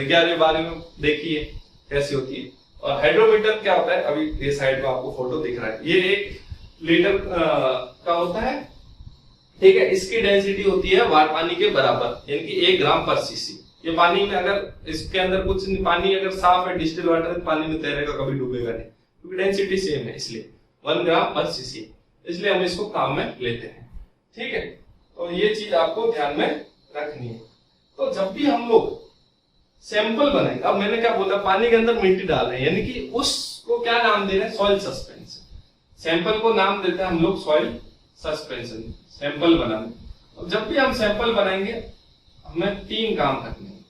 11-12 में देखी है कैसी होती है। और हाइड्रोमीटर क्या होता है, अभी ये साइड में आपको फोटो दिख रहा है, ये 1 लीटर का होता है, ठीक है। इसकी डेंसिटी होती है पानी के बराबर, यानी कि 1 ग्राम पर सीसी। ये पानी में अगर इसके अंदर कुछ नहीं, पानी अगर साफ है, डिस्टिल वाटर, पानी में तैरेगा, कभी डूबेगा नहीं, क्योंकि डेंसिटी सेम है, इसलिए 1 ग्राम पर सीसी, इसलिए हम इसको काम में लेते हैं, ठीक है। तो ये चीज आपको ध्यान में रखनी है। तो जब भी हम लोग सैंपल बनाएंगे। अब मैंने क्या बोला, पानी के अंदर मिट्टी डाल रहे हैं, यानी कि उसको क्या नाम दे रहे हैं, सॉइल सस्पेंशन। सैंपल को नाम देते हैं हम लोग सॉइल सस्पेंशन, सैंपल बनाने। अब जब भी हम सैंपल बनाएंगे हमें 3 काम करने हैं,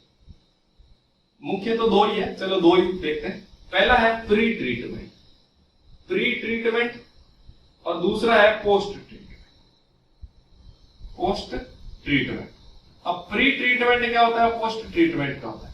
मुख्य तो 2 ही है, चलो 2 ही देखते हैं। पहला है प्री ट्रीटमेंट, प्री ट्रीटमेंट, और दूसरा है पोस्ट ट्रीटमेंट, पोस्ट ट्रीटमेंट। अब प्री ट्रीटमेंट क्या होता है, पोस्ट ट्रीटमेंट क्या होता है?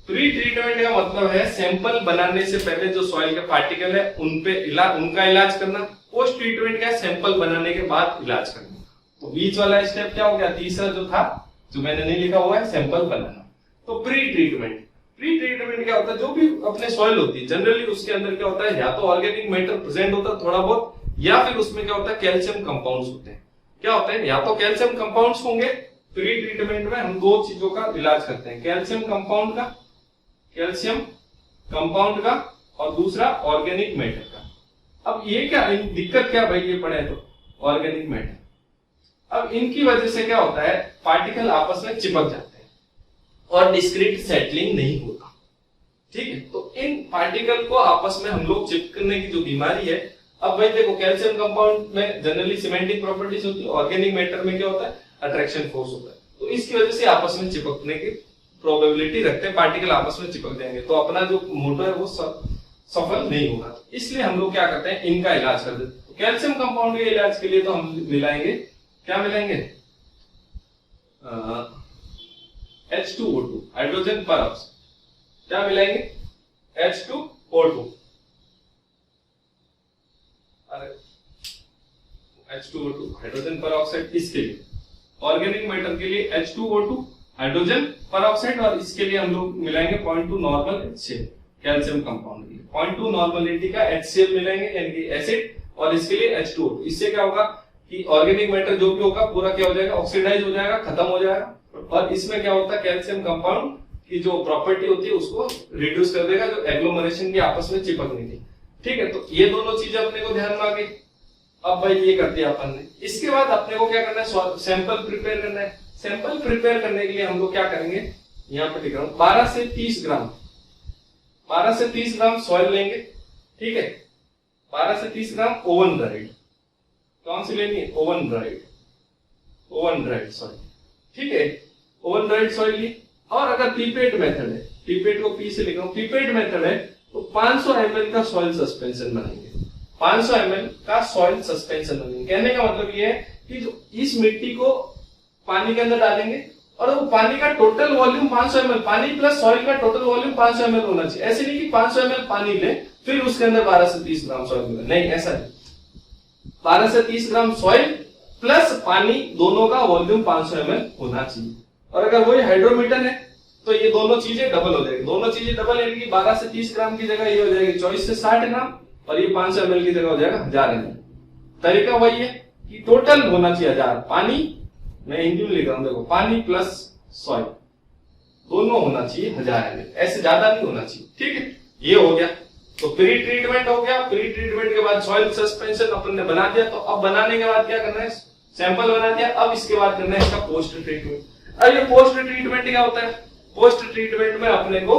प्री ट्रीटमेंट का मतलब है सैंपल बनाने से पहले जो सॉइल के पार्टिकल है उनका इलाज करना। पोस्ट ट्रीटमेंट का सैंपल बनाने के बाद इलाज करना। तो बीच वाला स्टेप क्या हो गया, तीसरा जो था, जो मैंने नहीं लिखा हुआ है, सैंपल बनाना। तो प्री ट्रीटमेंट, प्री ट्रीटमेंट क्या होता है, जो भी अपने सॉइल होती है जनरली उसके अंदर क्या होता है, या तो ऑर्गेनिक मैटर प्रेजेंट होता है थोड़ा बहुत, या फिर उसमें क्या होता है, कैल्शियम कंपाउंड्स होते हैं। क्या होता है, या तो कैल्शियम कंपाउंड्स होंगे। प्री ट्रीटमेंट में हम 2 चीजों का इलाज करते हैं, कैल्शियम कंपाउंड का, कैल्शियम कंपाउंड का, और दूसरा ऑर्गेनिक मैटर का। अब ये क्या दिक्कत क्या भाई, ये पढ़े तो ऑर्गेनिक मैटर। अब इनकी वजह से क्या होता है, पार्टिकल आपस में चिपक जाते हैं और डिस्क्रीट सेटलिंग नहीं होता। ठीक है, तो इन पार्टिकल को आपस में हम लोग चिपकने की जो बीमारी है। अब भाई देखो, कैल्शियम कंपाउंड में जनरली सिमेंटिक प्रॉपर्टीज होती है, ऑर्गेनिक मैटर में क्या होता है, अट्रैक्शन फोर्स होता है। तो इसकी वजह से आपस में चिपकने की प्रोबेबिलिटी रखते हैं, पार्टिकल आपस में चिपक जाएंगे, तो अपना जो मोटो है वो सफल नहीं होगा। इसलिए हम लोग क्या करते हैं, इनका इलाज कर देते हैं। तो कैल्शियम कंपाउंड के इलाज के लिए तो हम मिलाएंगे, क्या मिलाएंगे, H2O2, हाइड्रोजन परऑक्साइड। क्या मिलाएंगे, H2O2, अरे H2O2 हाइड्रोजन परऑक्साइड। इसके लिए ऑर्गेनिक मैटर के लिए H2O2 हाइड्रोजन परऑक्साइड, और इसके लिए हम लोग मिलाएंगे 0.2 नॉर्मल HCl, कैल्शियम कंपाउंड के लिए 0.2 नॉर्मलिटी का HCl मिलाएंगे, यानी कि एसिड, और इसके लिए H2O2। इससे क्या होगा कि ऑर्गेनिक मैटर जो भी होगा पूरा क्या हो जाएगा, ऑक्सीडाइज हो जाएगा, खत्म हो जाएगा। और इसमें क्या होता है, कैल्शियम कंपाउंड की जो प्रॉपर्टी होती है उसको रिड्यूस कर देगा, जो एग्लोमरेशन की आपस में चिपकनी थी। ठीक है, तो ये दोनों चीजें अपने को ध्यान में आ गई। अब भाई ये कर दिया अपन ने। इसके बाद अपने को क्या करना है, सैंपल प्रिपेयर करना है। सैंपल प्रिपेयर करने के लिए हम लोग क्या करेंगे, यहाँ पे लिख रहा हूं, 12 से 30 ग्राम, 12 से 30 ग्राम सॉइल लेंगे। ठीक है, 12 से 30 ग्राम ओवन ड्राइड, कौन सी लेनी है, oven dried, oven dried soil. ठीक है, ओवन ड्राइड सॉइल ली। और अगर पीपेट मेथड है, पीपेट को पी से लिख रहा हूं, पीपेट मेथड है तो 500 ml का सॉइल सस्पेंशन बनाएंगे, 500 ml का सॉइल सस्पेंशन बनाएंगे। कहने का मतलब ये है कि जो इस मिट्टी को पानी के अंदर डालेंगे, और वो पानी का टोटल वॉल्यूम 500 ml, पानी प्लस सॉइल का टोटल वॉल्यूम 500 ml होना चाहिए। ऐसे नहीं कि 500 ml पानी ले फिर उसके अंदर 12 से 30 ग्राम सॉइल मिला, नहीं, ऐसा नहीं। 12 से 30 ग्राम सॉइल प्लस पानी, दोनों का वॉल्यूम 500 ml होना चाहिए। और अगर वही हाइड्रोमीटर है तो ये दोनों चीजें डबल हो जाएगी, दोनों चीजें डबल, यानी कि 12 से 30 ग्राम की जगह ये हो जाएगी 24 से 60 ग्राम, और ये 500 ml की जगह हो जाएगा 1000 ml। तरीका वही है कि टोटल होना चाहिए 1000, पानी, मैं हिंदी में लिख रहा हूं, देखो, पानी प्लस सॉइल दोनों होना चाहिए 1000 ml, ऐसे ज्यादा नहीं होना चाहिए। ठीक है, ये हो गया। तो प्री ट्रीटमेंट हो गया। प्री ट्रीटमेंट के बाद सॉइल सस्पेंशन अपन ने बना दिया। तो अब बनाने के बाद क्या करना है, सैंपल बना दिया। अब इसके बाद करना है इसका पोस्ट ट्रीटमेंट। अब ये पोस्ट ट्रीटमेंट क्या होता है, पोस्ट ट्रीटमेंट में अपने को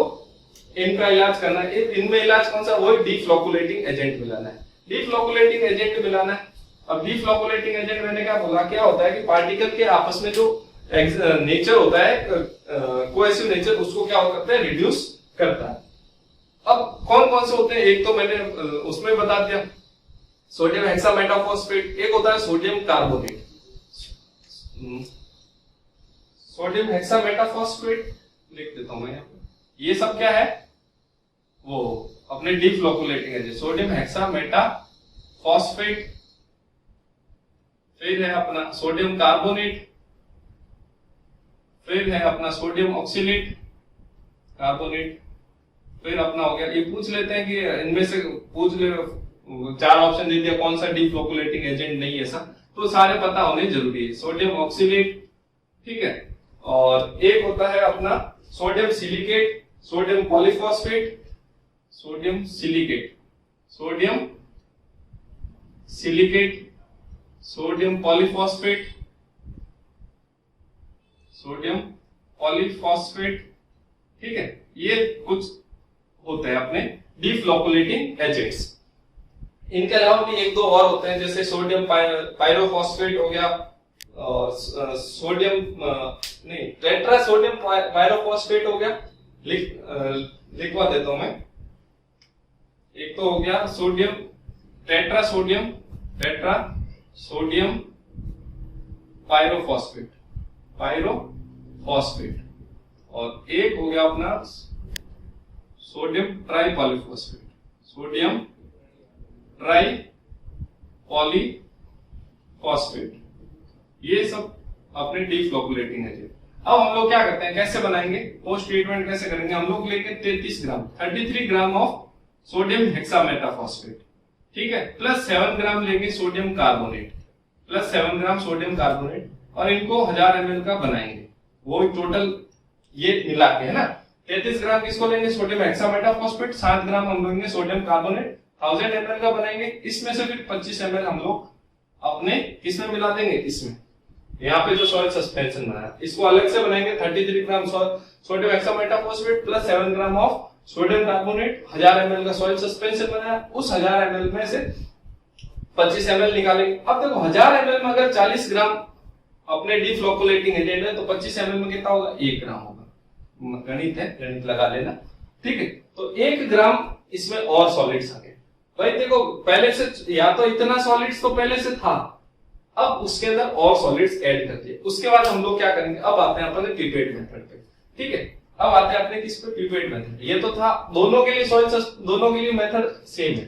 इनका इलाज करना है। इनमें इलाज कौन सा, वही डीफ्लोकुलेटिंग एजेंट मिलाना है, डीफ्लोकुलेटिंग एजेंट मिलाना है। अब डीफ्लोकुलेटिंग एजेंट मैंने क्या बोला, क्या होता है कि पार्टिकल के आपस में जो नेचर होता है, कोएसिव नेचर, उसको क्या करता है, रिड्यूस करता है। अब कौन कौन से होते हैं, एक तो मैंने उसमें बता दिया, सोडियम हेक्सामेटाफॉस्फेट, एक होता है सोडियम कार्बोनेट, सोडियम हेक्सामेटाफॉस्फेट लिख देता हूं मैं यहाँ पे। ये सब क्या है, वो अपने डीफ्लोकुलेटिंग एजेंट, सोडियम हेक्सामेटाफॉस्फेट, फिर है अपना सोडियम कार्बोनेट, फिर है अपना सोडियम ऑक्सीलेट कार्बोनेट, फिर अपना हो गया, ये पूछ लेते हैं कि इनमें से पूछ ले, 4 ऑप्शन दे दिया कौन सा डीफ्लोकुलेटिंग एजेंट नहीं, ऐसा तो सारे पता होने जरूरी है। सोडियम ऑक्सीलेट, ठीक है, और एक होता है अपना sodium silicate, sodium polyphosphate, sodium silicate, sodium silicate, sodium polyphosphate, sodium polyphosphate, ठीक है, ये कुछ होते हैं अपने डीफ्लोकुलेटिंग एजेंट्स। इनके अलावा भी एक दो और होते हैं, जैसे सोडियम पायरोफॉस्फेट हो गया, सोडियम नहीं टेट्रा सोडियम पायरोफॉस्फेट हो गया, लिखवा देता हूं मैं। एक तो हो गया सोडियम टेट्रा सोडियम पायरोफॉस्फेट, और एक हो गया अपना सोडियम ट्राईपॉलीफॉस्फेट, ये सब अपने डीफ्लोकुलेटिंग एजेंट। अब हम लोग क्या करते हैं, कैसे बनाएंगे, पोस्ट ट्रीटमेंट कैसे करेंगे, हम लोग लेंगे 33 ग्राम ऑफ सोडियम हेक्सामेटाफॉस्फेट, ठीक है, प्लस 7 ग्राम लेंगे सोडियम कार्बोनेट, और इनको 1000 ml का बनाएंगे। वो टोटल ये मिला के है ना, 33 ग्राम किसको लेंगे, सोडियम हेक्सामेटाफॉस्फेट, 7 ग्राम हम लेंगे सोडियम कार्बोनेट, 1000 ml का बनाएंगे। इसमें से फिर 25 ml हम लोग अपने किसमें मिला देंगे, इसमें यहाँ पे जो सॉइल सस्पेंशन बनाया इसको अलग से बनाएंगे। 33 gram sodium hexametaphosphate plus 7 gram of sodium carbonate, 1000 ml का सॉइल सस्पेंशन बनाया, उस 1000 ml में से 25 ml निकालेंगे। अब देखो 1000 ml में अगर 40 ग्राम अपने डीफ्लोकुलेटिंग एजेंट है तो 25 ml में कितना होगा, 1 ग्राम होगा। गणित है, गणित लगा लेना, ठीक है। तो 1 ग्राम इसमें और सॉलिड्स आ गए। भाई देखो पहले से या तो इतना सॉलिड्स तो पहले से था, अब उसके अंदर और सॉलिड्स ऐड कर दिए। उसके बाद हम लोग क्या करेंगे, अब आते हैं अपने पिपेट मेथड पे, ठीक है। अब आते हैं अपने किस पे, पिपेट मेथड। ये तो था, दोनों के लिए दोनों के लिए मेथड सेम है,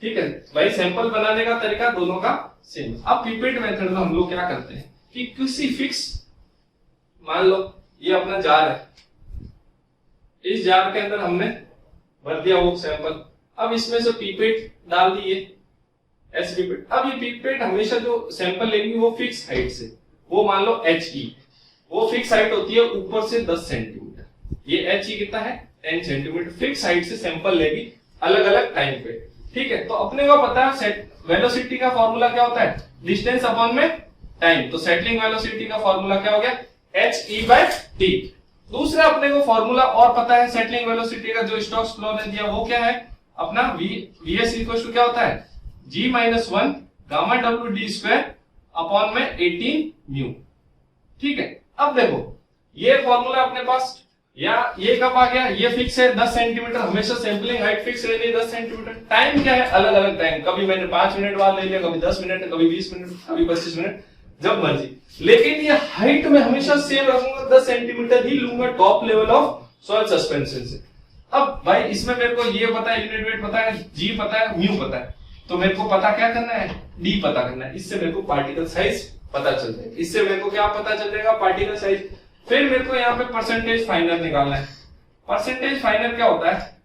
ठीक है भाई, सैंपल बनाने का तरीका दोनों का सेम है। अब पिपेट मेथड में हम लोग क्या करते हैं कि किसी फिक्स, मान लो ये अपना जार है, इस जार के अंदर हमने भर दिया वो सैंपल, अब इसमें से पिपेट डाल दिए, एच पिपेट। अब ये पिपेट हमेशा जो सैंपल लेंगी वो फिक्स हाइट से, वो मान लो HE, वो फिक्स हाइट होती है ऊपर से 10 सेंटीमीटर, ये HE कितना है 10 सेंटीमीटर, फिक्स हाइट से सैंपल लेगी अलग अलग टाइम पे, ठीक है। तो अपने को पता है वेलोसिटी का फॉर्मूला क्या होता है, डिस्टेंस अपॉन में टाइम। तो सेटलिंग वेलोसिटी का फॉर्मूला क्या हो गया, HE/T। दूसरा अपने को फॉर्मूला और पता है सेटलिंग वेलोसिटी का, जो स्टोक्स लॉ ने दिया, वो क्या है अपना VS इक्वल टू क्या होता है, G-1 गामा W_d² अपॉन में 18 म्यू, ठीक है। अब देखो ये फॉर्मूला अपने पास, या ये कब आ गया, ये फिक्स है 10 सेंटीमीटर, हमेशा सैंपलिंग हाइट फिक्स रहनी है 10 सेंटीमीटर। टाइम क्या है, अलग अलग टाइम, कभी मैंने 5 मिनट बाद ले लिया, कभी 10 मिनट, कभी 20 मिनट, कभी 25 मिनट, जब मर्जी। लेकिन ये हाइट में हमेशा सेम रखूंगा, 10 सेंटीमीटर ही लूंगा top level of soil suspension से। अब भाई इसमें मेरे को ये पता है, यूनिट वेट पता है, G पता है, म्यू पता है, तो मेरे को पता क्या करना है, D पता करना है। इससे मेरे को पार्टिकल साइज पता चल जाएगा, इससे मेरे को क्या पता चल जाएगा, पार्टिकल साइज। फिर मेरे को यहाँ पे परसेंटेज फाइनल निकालना है। परसेंटेज फाइनल क्या होता है,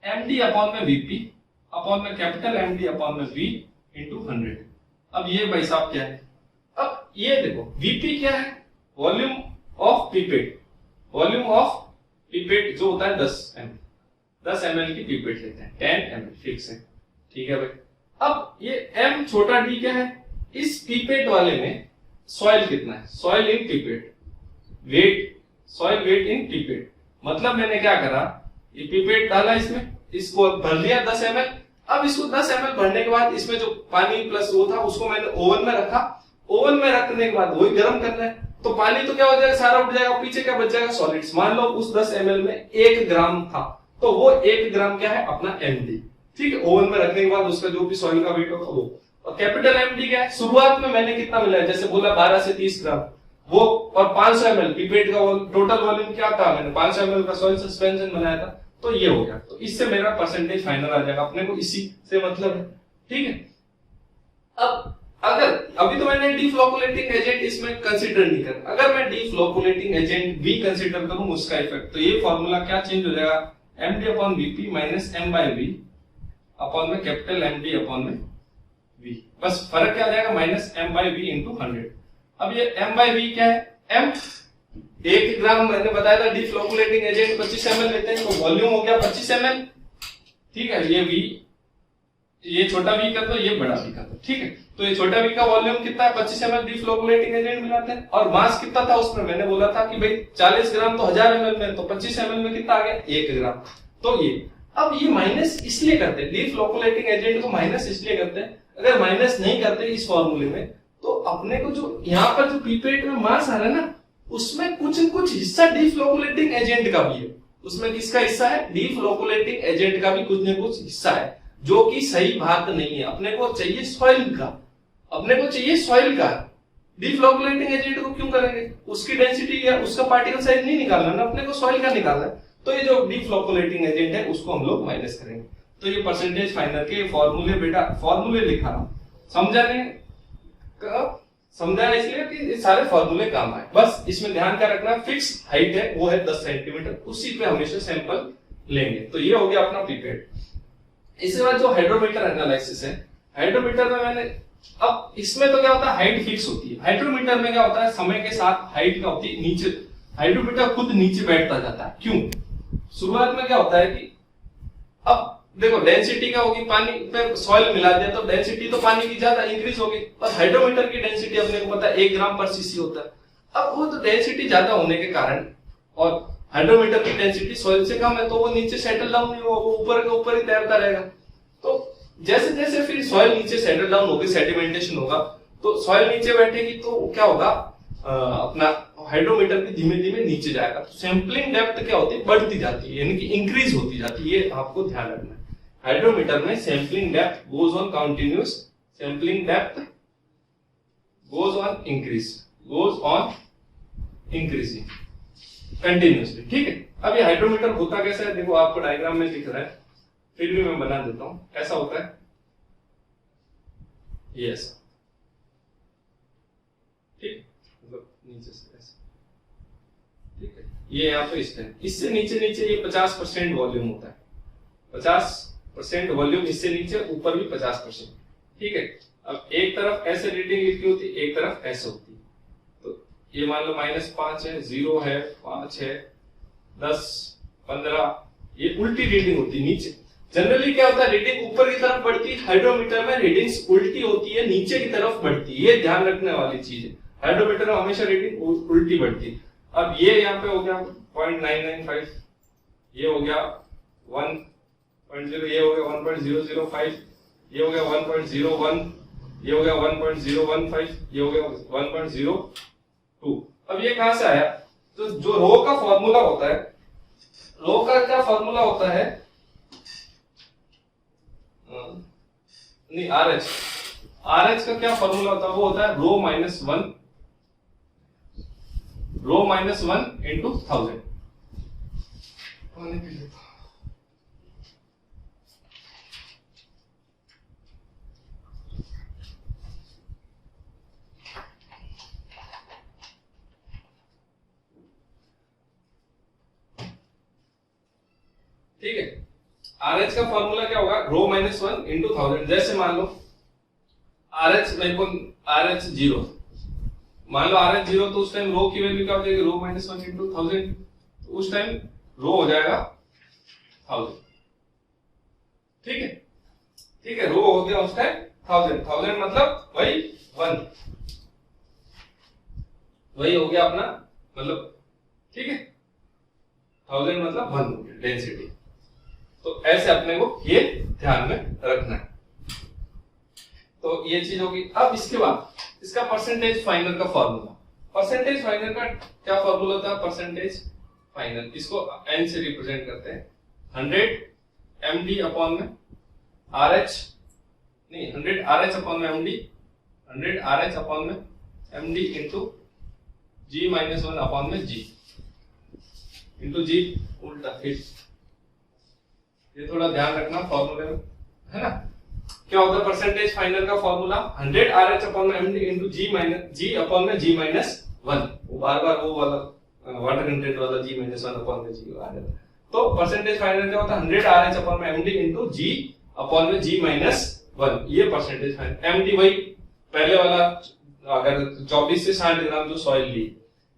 MD अपॉन में VP अपॉन में कैपिटल MD अपॉन में V इंटू 100। अब ये भाई साहब क्या है, अब ये देखो VP क्या है, volume of pipette, volume of pipette जो होता है 10 ml की पिपेट लेते हैं, 10 ml फिक्स है, ठीक है भाई। अब ये M छोटा d क्या है, इस पिपेट वाले में सॉइल कितना है, soil in pipette weight, soil weight in pipette. मतलब मैंने क्या करा, ये पिपेट डाला इसमें, इसको भर लिया 10 ml। अब इसको 10 ml भरने के बाद इसमें जो पानी प्लस वो था उसको मैंने ओवन में रखा, ओवन में रखने के बाद वही गर्म करना है, तो पानी तो क्या हो जाएगा, सारा उठ जाएगा, पीछे क्या बच जाएगा, सॉलिड्स। मान लो उस 10 ml में 1 ग्राम था, तो वो 1 ग्राम क्या है अपना MD, ठीक है। ओवन में रखने के बाद उसका जो भी सॉइल का वेट होगा वो, और कैपिटल MD क्या है, शुरुआत में मैंने कितना मिला है, जैसे बोला 12 से 30 ग्राम वो, और 500 ml पिपेट का टोटल वॉल्यूम क्या था, मैंने 500 ml का सॉइल सस्पेंशन बनाया था, तो ये हो गया। तो इससे मेरा परसेंटेज फाइनल आ जाएगा, अपने को इसी से मतलब है, ठीक है। अब अगर अभी तो मैंने डीफ्लोकुलेटिंग एजेंट इसमें कंसीडर नहीं कर, अगर मैं डीफ्लोकुलेटिंग एजेंट भी कंसीडर करूं उसका इफेक्ट, तो ये फॉर्मूला क्या चेंज हो जाएगा, MD upon VP minus M/V upon में कैपिटल MD अपॉन में V, बस फर्क क्या आ जाएगा, माइनस M/V इंटू 100। अब ये M/V क्या है, M 1 ग्राम मैंने बताया था डीफ्लोकुलेटिंग एजेंट 25 ml लेते हैं, तो वॉल्यूम हो गया 25 ml, ठीक है। ये V ये छोटा v का तो ये बड़ा v का तो, ठीक है। तो ये छोटा v का वॉल्यूम कितना है, 25 ml डी फ्लोकुलेटिंग एजेंट मिलाते हैं, और मास कितना था उसमें, मैंने बोला था कि भाई 40 ग्राम तो 1000 ml में, तो 25 ml में कितना आ गया, 1 ग्राम। तो ये अब ये माइनस इसलिए करते हैं, डी फ्लोकुलेटिंग एजेंट को माइनस इसलिए करते हैं, अगर माइनस नहीं करते इस फॉर्मूले में तो अपने को जो यहाँ पर जो पीपेट में मास आ रहा है ना, उसमें कुछ न कुछ हिस्सा डी फ्लोकुलेटिंग एजेंट का भी है, उसमें किसका हिस्सा है, डी फ्लोकुलेटिंग एजेंट का भी कुछ न कुछ हिस्सा है, जो कि सही बात नहीं है। अपने को चाहिए सॉइल का, अपने को चाहिए सॉइल का। डी फ्लोकुलेटिंग एजेंट को क्यों करेंगे, उसकी डेंसिटी या उसका पार्टिकल साइज नहीं निकालना ना, अपने को सॉइल का निकालना है। तो ये जो डी फ्लोकुलेटिंग एजेंट है उसको हम लोग माइनस करेंगे। तो ये परसेंटेज फाइनल के फॉर्मूले, बेटा फॉर्मूले लिखा रहा, समझा नहीं, समझा इसलिए कि ये सारे फॉर्मूले काम आए। बस इसमें ध्यान क्या रखना, फिक्स हाइट है वो है 10 सेंटीमीटर, उसी पे हमेशा सैंपल लेंगे। तो ये हो गया अपना पिपेट। इसके बाद जो हाइड्रोमीटर एनालिसिस है, हाइड्रोमीटर में मैंने, अब इसमें तो क्या होता है, हाइट फिक्स होती है। हाइड्रोमीटर में क्या होता है, समय के साथ हाइट क्या होती है, नीचे, हाइड्रोमीटर खुद नीचे बैठता जाता है। क्यों, शुरुआत में क्या होता है कि अब देखो डेंसिटी क्या होगी, पानी पे सॉइल मिला दिया तो डेंसिटी तो पानी की ज्यादा इंक्रीज होगी, और हाइड्रोमीटर की डेंसिटी अपने को पता है 1 ग्राम पर सीसी होता है। अब वो तो डेंसिटी ज्यादा होने के कारण, और हाइड्रोमीटर की डेंसिटी सॉइल से कम है, तो वो नीचे सेटल डाउन नहीं होगा, वो ऊपर के ऊपर ही तैरता रहेगा। तो जैसे जैसे फिर सॉइल नीचे सेटल डाउन होगी, सेडिमेंटेशन होगा, तो सॉइल नीचे बैठेगी तो क्या होगा, अपना हाइड्रोमीटर भी धीमे धीमे नीचे जाएगा। तो सैंपलिंग डेप्थ क्या होती है, बढ़ती जाती है, यानी कि इंक्रीज होती जाती है। ये आपको ध्यान रखना है, हाइड्रोमीटर में sampling depth goes on continuous, sampling depth goes on increase, goes on increasing continuously, ठीक है। अब ये हाइड्रोमीटर होता कैसा है, देखो आपको डायग्राम में दिख रहा है, फिर भी मैं बना देता हूं। ऐसा होता है, ये ऐसा, ठीक, मतलब नीचे से ऐसा, ठीक है। ये यहाँ पे इससे नीचे नीचे ये 50% वॉल्यूम होता है, 50% वॉल्यूम, इससे नीचे ऊपर भी 50%, ठीक है। अब एक तरफ ऐसे रीडिंग लिखी होती है, एक तरफ ऐसे होती है, तो ये मान लो -5 है, 0 है, 5 है, 10, 15, ये उल्टी रीडिंग होती है नीचे। जनरली क्या होता है, रीडिंग ऊपर की तरफ बढ़ती है, हाइड्रोमीटर में रीडिंग्स उल्टी होती है, नीचे की तरफ बढ़ती है। ये ध्यान रखने वाली चीज है, हाइड्रोमीटर में हमेशा रीडिंग उल्टी बढ़ती है। अब ये यहाँ पे हो गया 0.995, ये हो गया 1.0, ये हो गया 1.005, ये हो गया 1.01, ये हो गया 1.015, ये हो गया 1.02। अब ये कहां से आया, तो जो रो का फॉर्मूला होता है, रो का क्या फॉर्मूला होता है, नहीं RH का क्या फॉर्मूला होता है, वो होता है रो माइनस वन इंटू 1000। ठीक है, RH का फॉर्मूला क्या होगा, रो -1 इंटू 1000। जैसे मान लो RH, मेरे को RH 0, मान लो RH 0, तो उस टाइम रो की वैल्यू क्या हो जाएगी, रो -1 इंटू 1000, तो उस टाइम रो हो जाएगा 1000, ठीक है, ठीक है। रो हो गया उस टाइम 1000 मतलब वही 1, वही हो गया अपना, मतलब ठीक है, 1000 मतलब 1 हो गया डेंसिटी। तो ऐसे अपने को ये ध्यान में रखना है। तो ये चीज होगी। अब इसके बाद इसका परसेंटेज फाइनल का फॉर्मूला, परसेंटेज फाइनल का क्या फॉर्मूला था, परसेंटेज फाइनल, इसको n से रिप्रेजेंट करते हैं, 100 md अपॉन में RH, नहीं 100 RH अपॉन में md, 100 RH अपॉन में md into g minus 1 upon में g इंटू g, उल्टा फिर ये थोड़ा ध्यान रखना फॉर्मूले में, है ना। क्या होता है परसेंटेज फाइनल का फॉर्मूला, 100 RH अपॉन में md इंटू g अपॉन में g माइनस 1, वो बार-बार वो वाला वाटर कंटेंट वाला g माइनस 1 अपॉन में g आ जाता है। तो परसेंटेज फाइनल क्या होता है, 100 RH अपॉन में md इंटू g अपॉन में g माइनस 1, ये परसेंटेज फाइनल। md वही पहले वाला, अगर 24 से 60 ग्राम जो सॉइल ली,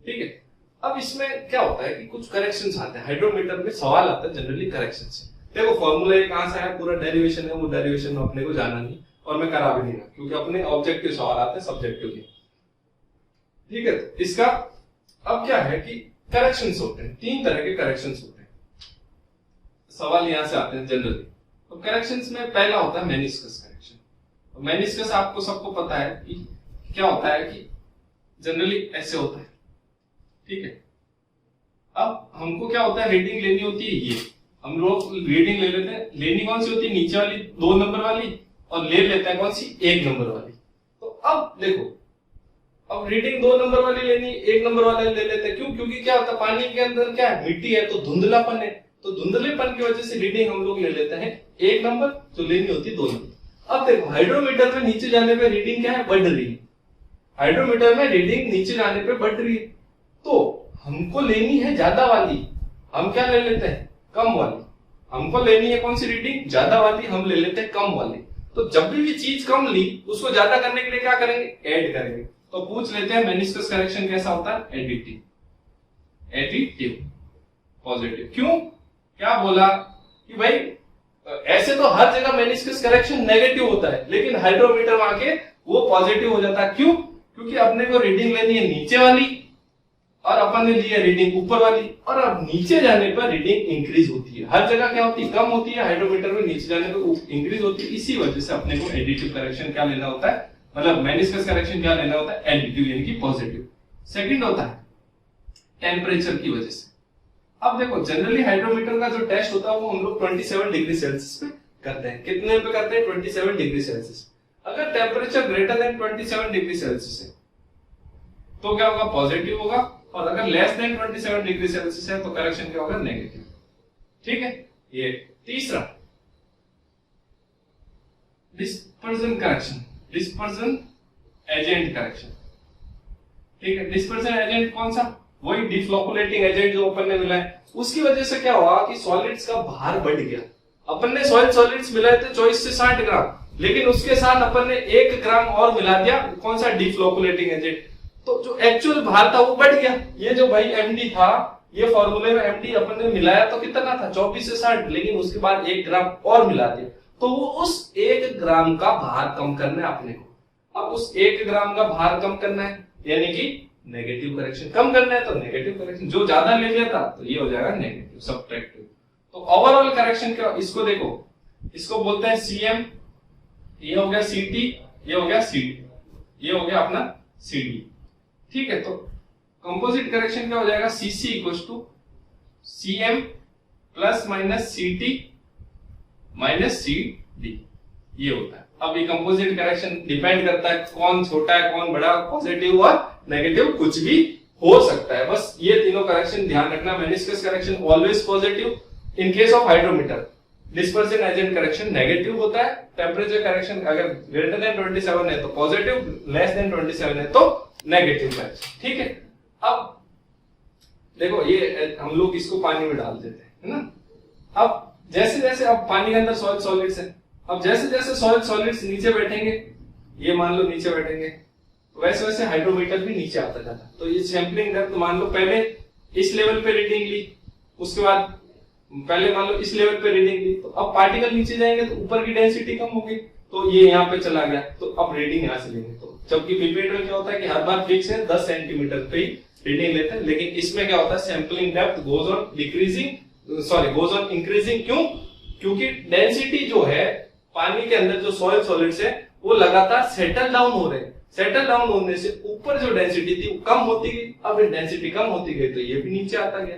ठीक है। अब इसमें क्या होता है कि कुछ करेक्शंस आते हैं, हाइड्रोमीटर में सवाल आता है जनरली करेक्शन से। देखो फॉर्मूला ये कहां से आया, पूरा डेरिवेशन है, वो डेरिवेशन में अपने को जाना नहीं और मैं करा भी नहीं रहा, क्योंकि अपने ऑब्जेक्टिव सवाल आते हैं सब्जेक्टिव के। ठीक है, तो इसका अब क्या है कि करेक्शंस होते हैं, 3 तरह के करेक्शंस होते हैं, सवाल यहां से आते हैं जनरली। तो करेक्शंस में पहला होता है मेनिस्कस करेक्शन। मेनिस्कस आपको सबको पता है कि क्या होता है कि जनरली ऐसे होता है, ठीक है। अब हमको क्या होता है, रीडिंग लेनी होती है, ये हम लोग रीडिंग ले लेते हैं, लेनी कौन सी होती है, नीचे वाली 2 नंबर वाली, और ले लेते हैं कौन सी, 1 नंबर वाली। तो अब देखो, अब रीडिंग 2 नंबर वाली लेनी, 1 नंबर वाले ले लेते हैं, क्यों, क्योंकि क्या होता है पानी के अंदर क्या है, मिट्टी है, तो धुंधलापन है, तो धुंधलेपन की वजह से रीडिंग हम लोग ले लेते हैं 1 नंबर, तो लेनी होती है 2 नंबर। अब देखो हाइड्रोमीटर में नीचे जाने पे रीडिंग क्या है, बढ़ रही है, हाइड्रोमीटर में रीडिंग नीचे जाने पे बढ़ रही है, तो हमको लेनी है ज्यादा वाली, हम क्या ले लेते हैं, कम वाली। हमको लेनी है कौन सी रीडिंग, ज्यादा वाली, हम ले लेते हैं कम वाली। तो जब भी चीज कम ली, उसको ज्यादा करने के लिए क्या करेंगे, ऐड करेंगे। तो पूछ लेते हैं मेनिस्कस करेक्शन कैसा होता है, एडिटिव, एडिटिव पॉजिटिव। क्यों, क्या बोला कि भाई ऐसे तो हर जगह मेनिस्कस करेक्शन नेगेटिव होता है, लेकिन हाइड्रोमीटर वहां के वो पॉजिटिव हो जाता है। क्यों, क्योंकि अपने को रीडिंग लेनी है नीचे वाली और अपन ने ली है रीडिंग ऊपर वाली, और अब नीचे जाने पर रीडिंग इंक्रीज होती है। हर जगह क्या होती है, कम होती है, हाइड्रोमीटर में नीचे जाने पर इंक्रीज होती है। इसी वजह से अपने को एडिटिव करेक्शन क्या लेना होता है, मतलब मेनिस्कस करेक्शन क्या लेना होता है, एडिटिव यानी कि पॉजिटिव। सेकंड होता है टेम्परेचर की वजह से। अब देखो जनरली हाइड्रोमीटर का जो टेस्ट होता है वो हम लोग 27 डिग्री सेल्सियस पे करते हैं। कितने पे करते हैं, 27 डिग्री सेल्सियस। अगर temperature greater than 27 degree Celsius है तो क्या होगा, पॉजिटिव होगा, और अगर लेस देन 27 डिग्री सेल्सियस है तो करेक्शन क्या होगा, नेगेटिव। ठीक है, ये तीसरा dispersion correction, dispersion agent correction. ठीक है, डिस्पर्जन एजेंट कौन सा, वही डिफ्लोकुलेटिंग एजेंट जो अपन ने मिला है। उसकी वजह से क्या हुआ कि सॉलिड्स का भार बढ़ गया। अपन ने सॉलिड्स मिलाए थे 24 से 60 ग्राम, लेकिन उसके साथ अपन ने 1 ग्राम और मिला दिया, कौन सा, डिफ्लोकुलेटिंग एजेंट। तो जो एक्चुअल भार था वो बढ़ गया। ये जो भाई एमडी था, ये फॉर्मूले में एमडी अपन ने मिलाया तो कितना था, 24 से 60, लेकिन उसके बाद 1 ग्राम और मिला दिया, तो वो उस 1 ग्राम का भार कम करना है अपने को। अब उस 1 ग्राम का भार कम करना है, यानी कि नेगेटिव करेक्शन कम करना है, तो नेगेटिव करेक्शन, जो ज्यादा ले लिया था तो ये हो जाएगा नेगेटिव, सब्ट्रैक्टिव। तो ओवरऑल करेक्शन क्या, इसको देखो, इसको बोलते हैं सीएम, ये हो गया सीटी, ये हो गया सीडी, ये हो गया अपना सीडी। ठीक है, तो कंपोजिट करेक्शन क्या हो जाएगा, CC equals to CM plus minus CT minus CD, ये होता है। अब ये कंपोजिट करेक्शन डिपेंड करता है कौन छोटा है कौन बड़ा, पॉजिटिव और नेगेटिव कुछ भी हो सकता है। बस ये तीनों करेक्शन ध्यान रखना। Meniscus correction always positive, in case of hydrometer dispersion agent correction negative होता है। टेम्परेचर करेक्शन अगर ग्रेटर देन 27 है तो पॉजिटिव, लेस देन 27 है तो नेगेटिव करेक्शन। ठीक है, अब देखो ये हम लोग इसको पानी में डाल देते हैं, है ना। अब जैसे जैसे अब पानी के अंदर सॉलिड सॉलिड्स है, अब जैसे जैसे सॉलिड सॉलिड्स नीचे बैठेंगे, ये मान लो नीचे बैठेंगे, वैसे वैसे हाइड्रोमीटर भी नीचे आता जाता। तो ये सैंपलिंग डेप्थ मान लो पहले इस लेवल पे रीडिंग ली, उसके बाद पहले मान लो इस लेवल पे रीडिंग ली, तो अब पार्टिकल नीचे जाएंगे तो ऊपर की डेंसिटी कम होगी, तो ये यहाँ पे चला गया, तो अब रीडिंग यहाँ से लेंगे। तो जबकि पिपेट में क्या होता है कि हर बार फिक्स है 10 सेंटीमीटर पे ही रीडिंग लेते हैं, लेकिन इसमें क्या होता है sampling depth goes on decreasing, sorry goes on increasing. क्यों, क्योंकि डेंसिटी जो है पानी के अंदर जो सॉइल सॉलिड्स है वो लगातार सेटल डाउन हो रहे हैं। सेटल डाउन होने से ऊपर जो डेंसिटी थी वो कम होती गई, अब डेंसिटी कम होती गई तो ये भी नीचे आता गया।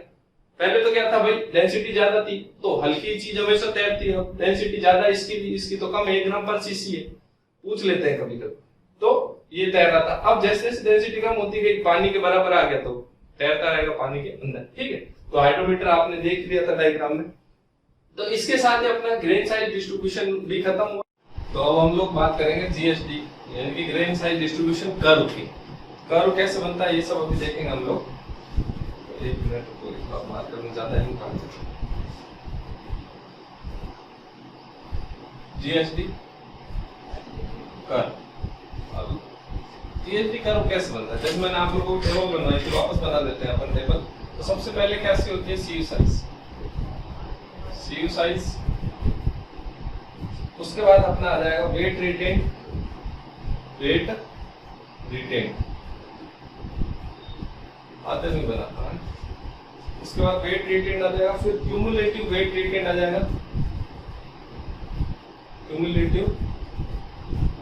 पहले तो क्या था भाई, डेंसिटी ज्यादा थी तो हल्की चीज हमेशा तैरती है, अब डेंसिटी ज्यादा इसकी तो कम, 1 ग्राम पर सीसी है, पूछ लेते हैं कभी कभी, तो ये तैर रहा था। अब जैसे जैसे डेंसिटी कम होती गई, पानी के बराबर आ गया तो तैरता रहेगा पानी के अंदर। ठीक है, तो हाइड्रोमीटर आपने देख लिया था डायग्राम में। तो इसके साथ ही अपना ग्रेन साइज डिस्ट्रीब्यूशन भी खत्म हुआ। तो अब हम लोग बात करेंगे जीएसडी यानी कि ग्रेन साइज डिस्ट्रीब्यूशन कर्व की। कर्व कैसे बनता है ये सब अभी देखेंगे हम लोग। तो 1 मिनट को इस बात बात करने ज्यादा नहीं काम करते। जीएसडी कर्व, अब जीएसडी कर्व कैसे बनता है, जैसे मैंने आप लोगों को टेबल बनवाई थी, वापस बना देते हैं अपन टेबल। तो सबसे पहले कैसी होती है सीयू साइज, सीयू साइज उसके बाद अपना आ जाएगा वेट रिटेन, वेट रिटेन आते नहीं बनाता है। उसके बाद वेट रिटेन आ जाएगा, फिर क्यूमुलेटिव वेट रिटेन आ जाएगा, क्यूमुलेटिव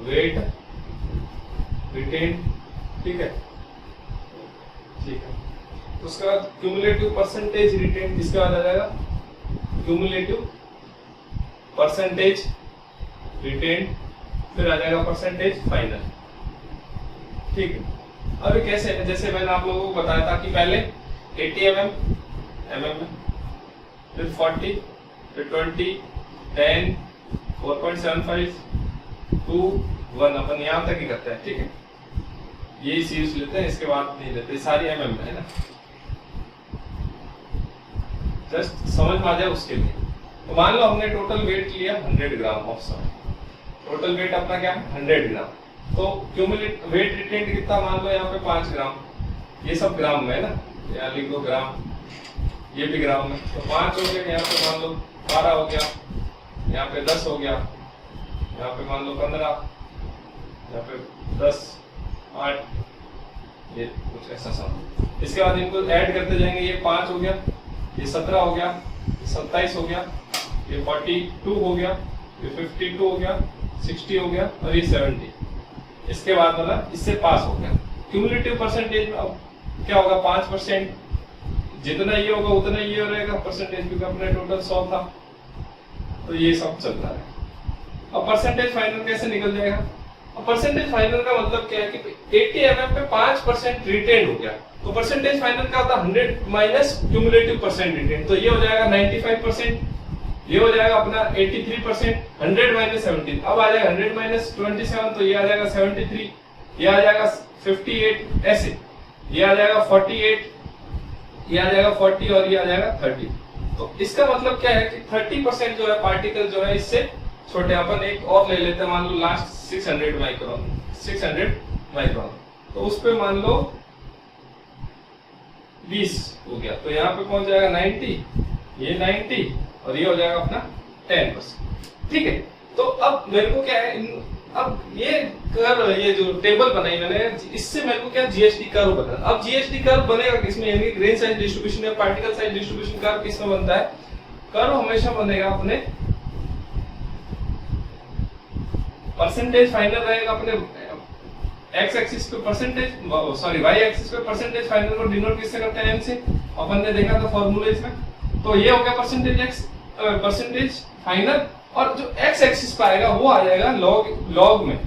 वेट रिटेन, ठीक है, ठीक है। उसके बाद क्यूमुलेटिव परसेंटेज रिटेन, इसके बाद आ जाएगा क्यूमुलेटिव परसेंटेज रिटेन, फिर आ जाएगा परसेंटेज फाइनल, ठीक है। अभी कैसे है, जैसे मैंने आप लोगों को बताया था कि पहले 80 mm में, फिर 40, फिर 20, 10, 4.75, 2, 1 अपन यहाँ तक ही करते हैं, ठीक है। ये सीरीज लेते हैं, इसके बाद नहीं लेते, सारी mm में है ना, जस्ट समझ में आ जाए उसके लिए। तो मान लो हमने टोटल वेट लिया 100 gram of soil, total weight अपना क्या है 100 ग्राम, तो क्यूमुलेटिव वेट रिटेन कितना मान लो यहाँ पे 5 ग्राम, ये सब ग्राम में है ना, यहाँ लिख दो ग्राम, ये भी ग्राम में, तो 5 हो गया, यहाँ पे मान लो 12 हो गया, यहाँ पे 10 हो गया, यहाँ पे मान लो 15, यहाँ पे 10, 8, ये कुछ ऐसा सब। इसके बाद इनको ऐड करते जाएंगे, ये 5 हो गया, ये 17 हो गया, ये 27 हो गया, ये 42 हो गया, ये 52 हो गया, 60 हो गया और ये 70। इसके बाद मतलब इससे पास हो गया। क्यूमुलेटिव परसेंटेज में अब क्या होगा 5%, जितना ये होगा उतना ये रहेगा परसेंटेज, क्योंकि अपने टोटल 100 था, तो ये सब चलता है। अब परसेंटेज फाइनल कैसे निकल जाएगा? अब परसेंटेज फाइनल का मतलब क्या है कि 80 mm पे 5% रिटेन हो गया, तो परसेंटेज फाइनल का होता 100 माइनस क्यूमुलेटिव परसेंट रिटेन, तो ये हो जाएगा 95%, ये हो जाएगा अपना 83%, 100 माइनस 17, अब आ जाएगा 100 माइनस 27, तो ये आ जाएगा 73, ये आ जाएगा 58, ऐसे ये आ जाएगा 48, ये आ जाएगा 40 और ये आ जाएगा 30। तो इसका मतलब क्या है कि 30% जो है पार्टिकल जो है इससे छोटे। अपन एक और ले लेते हैं, मान लो लास्ट 600 माइक्रोन, 600 माइक्रोन, तो उस पे मान लो 20 हो गया, तो यहाँ पे पहुंच जाएगा 90, ये 90 और ये हो जाएगा अपना 10%, ठीक है। तो अब मेरे को क्या है, अब ये जो टेबल बनाई मैंने, इससे मेरे को क्या जीएसडी कर्व बनाना। अब जीएसडी कर्व बनेगा किसमें, यानी ग्रेन साइज डिस्ट्रीब्यूशन या पार्टिकल साइज डिस्ट्रीब्यूशन कर्व किसमें बनता है? कर्व हमेशा बनेगा अपने परसेंटेज फाइनल रहेगा अपने एक्स एक्सिस पे परसेंटेज, सॉरी वाई एक्सिस पे परसेंटेज फाइनल को डिनोट किससे करते हैं? एम से। अपन ने देखा था फॉर्मूला इसमें, तो ये हो गया परसेंटेज एक्स, परसेंटेज फाइनल, और जो एक्स एक्सिस पे आएगा वो आ जाएगा लॉग में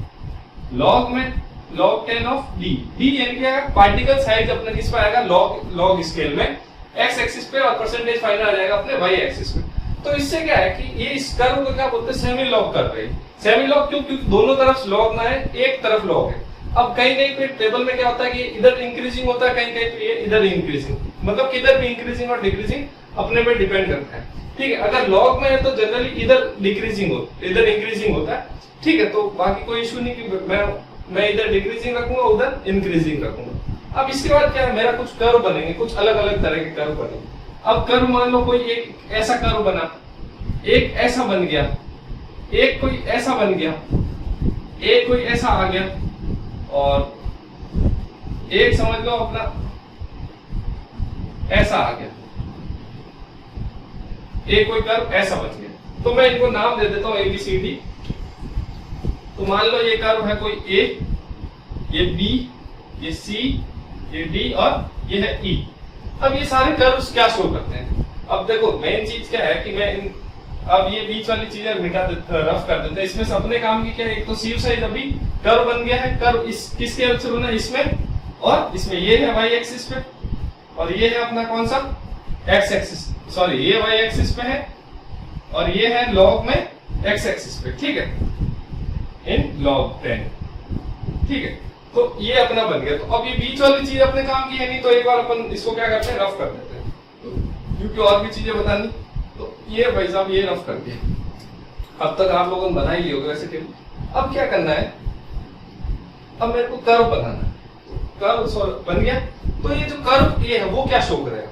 log 10 ऑफ डी। डी यानी क्या है, पार्टिकल साइज अपना किस पे आएगा? लॉग स्केल में एक्स एक्सिस पे, और परसेंटेज फाइनल आ जाएगा अपने वाई एक्सिस पे। तो इससे क्या है कि ये इस कर्व को क्या बोलते हैं? सेमी लॉग कर रहे हैं। सेमी लॉग क्यों? क्योंकि दोनों तरफ लॉग ना है, एक तरफ लॉग है। अब कहीं कहीं पे टेबल में क्या होता है कि इधर इंक्रीजिंग होता है, कहीं कहीं पे ये इधर इंक्रीजिंग, मतलब किधर भी इंक्रीजिंग और डिक्रीजिंग अपने पे डिपेंड करता है, ठीक है। अगर लॉग में है तो जनरली इधर डिक्रीजिंग होता है, इधर इंक्रीजिंग होता है, ठीक है। तो बाकी कोई इशू नहीं कि मैं इधर डिक्रीजिंग रखूंगा, उधर इंक्रीजिंग रखूंगा। अब इसके बाद क्या है, मेरा कुछ कर्व बनेंगे, कुछ अलग अलग तरह के कर्व बनेंगे। अब कर्व मान लो कोई एक ऐसा कर्व बना, एक ऐसा बन गया, एक कोई ऐसा बन गया, एक कोई ऐसा आ गया, और एक समझ लो अपना ऐसा आ गया, एक कोई कर्व ऐसा बन गया। तो मैं इनको नाम दे देता हूं ABCD। तो मान लो ये कर्व है कोई A, ये B, ये C, ये D और ये है E। अब ये सारे कर्व्स क्या शो करते हैं? अब देखो मेन चीज क्या है कि मैं अब ये बीच वाली चीजें मिटा देते, रफ कर देते हैं। इसमें से अपने काम की क्या है, एक तो सी साइज अभी कर्व बन गया है, कर्व इस किसके हेल्प से बना? इसमें और इसमें। ये है वाई एक्सिस पे, और ये है अपना कौन सा? एक्स एक्सिस, सॉरी ये वाई एक्सिस पे है, और ये है लॉग में एक्स एक्सिस पे, ठीक है, इन लॉग 10, ठीक है। तो ये अपना बन गया। तो अब ये बीच वाली चीज अपने काम की है नहीं, तो एक बार अपन इसको क्या करते हैं, रफ कर देते हैं, क्योंकि और भी चीजें बतानी। तो ये भाई साहब ये रफ कर दिया। अब तक आप लोगों ने बना ही लिया होगा वैसे टेबल। अब क्या करना है, अब मेरे को कर्व बनाना है। कर्व बन गया, तो ये जो कर्व ये है वो क्या शो करेगा?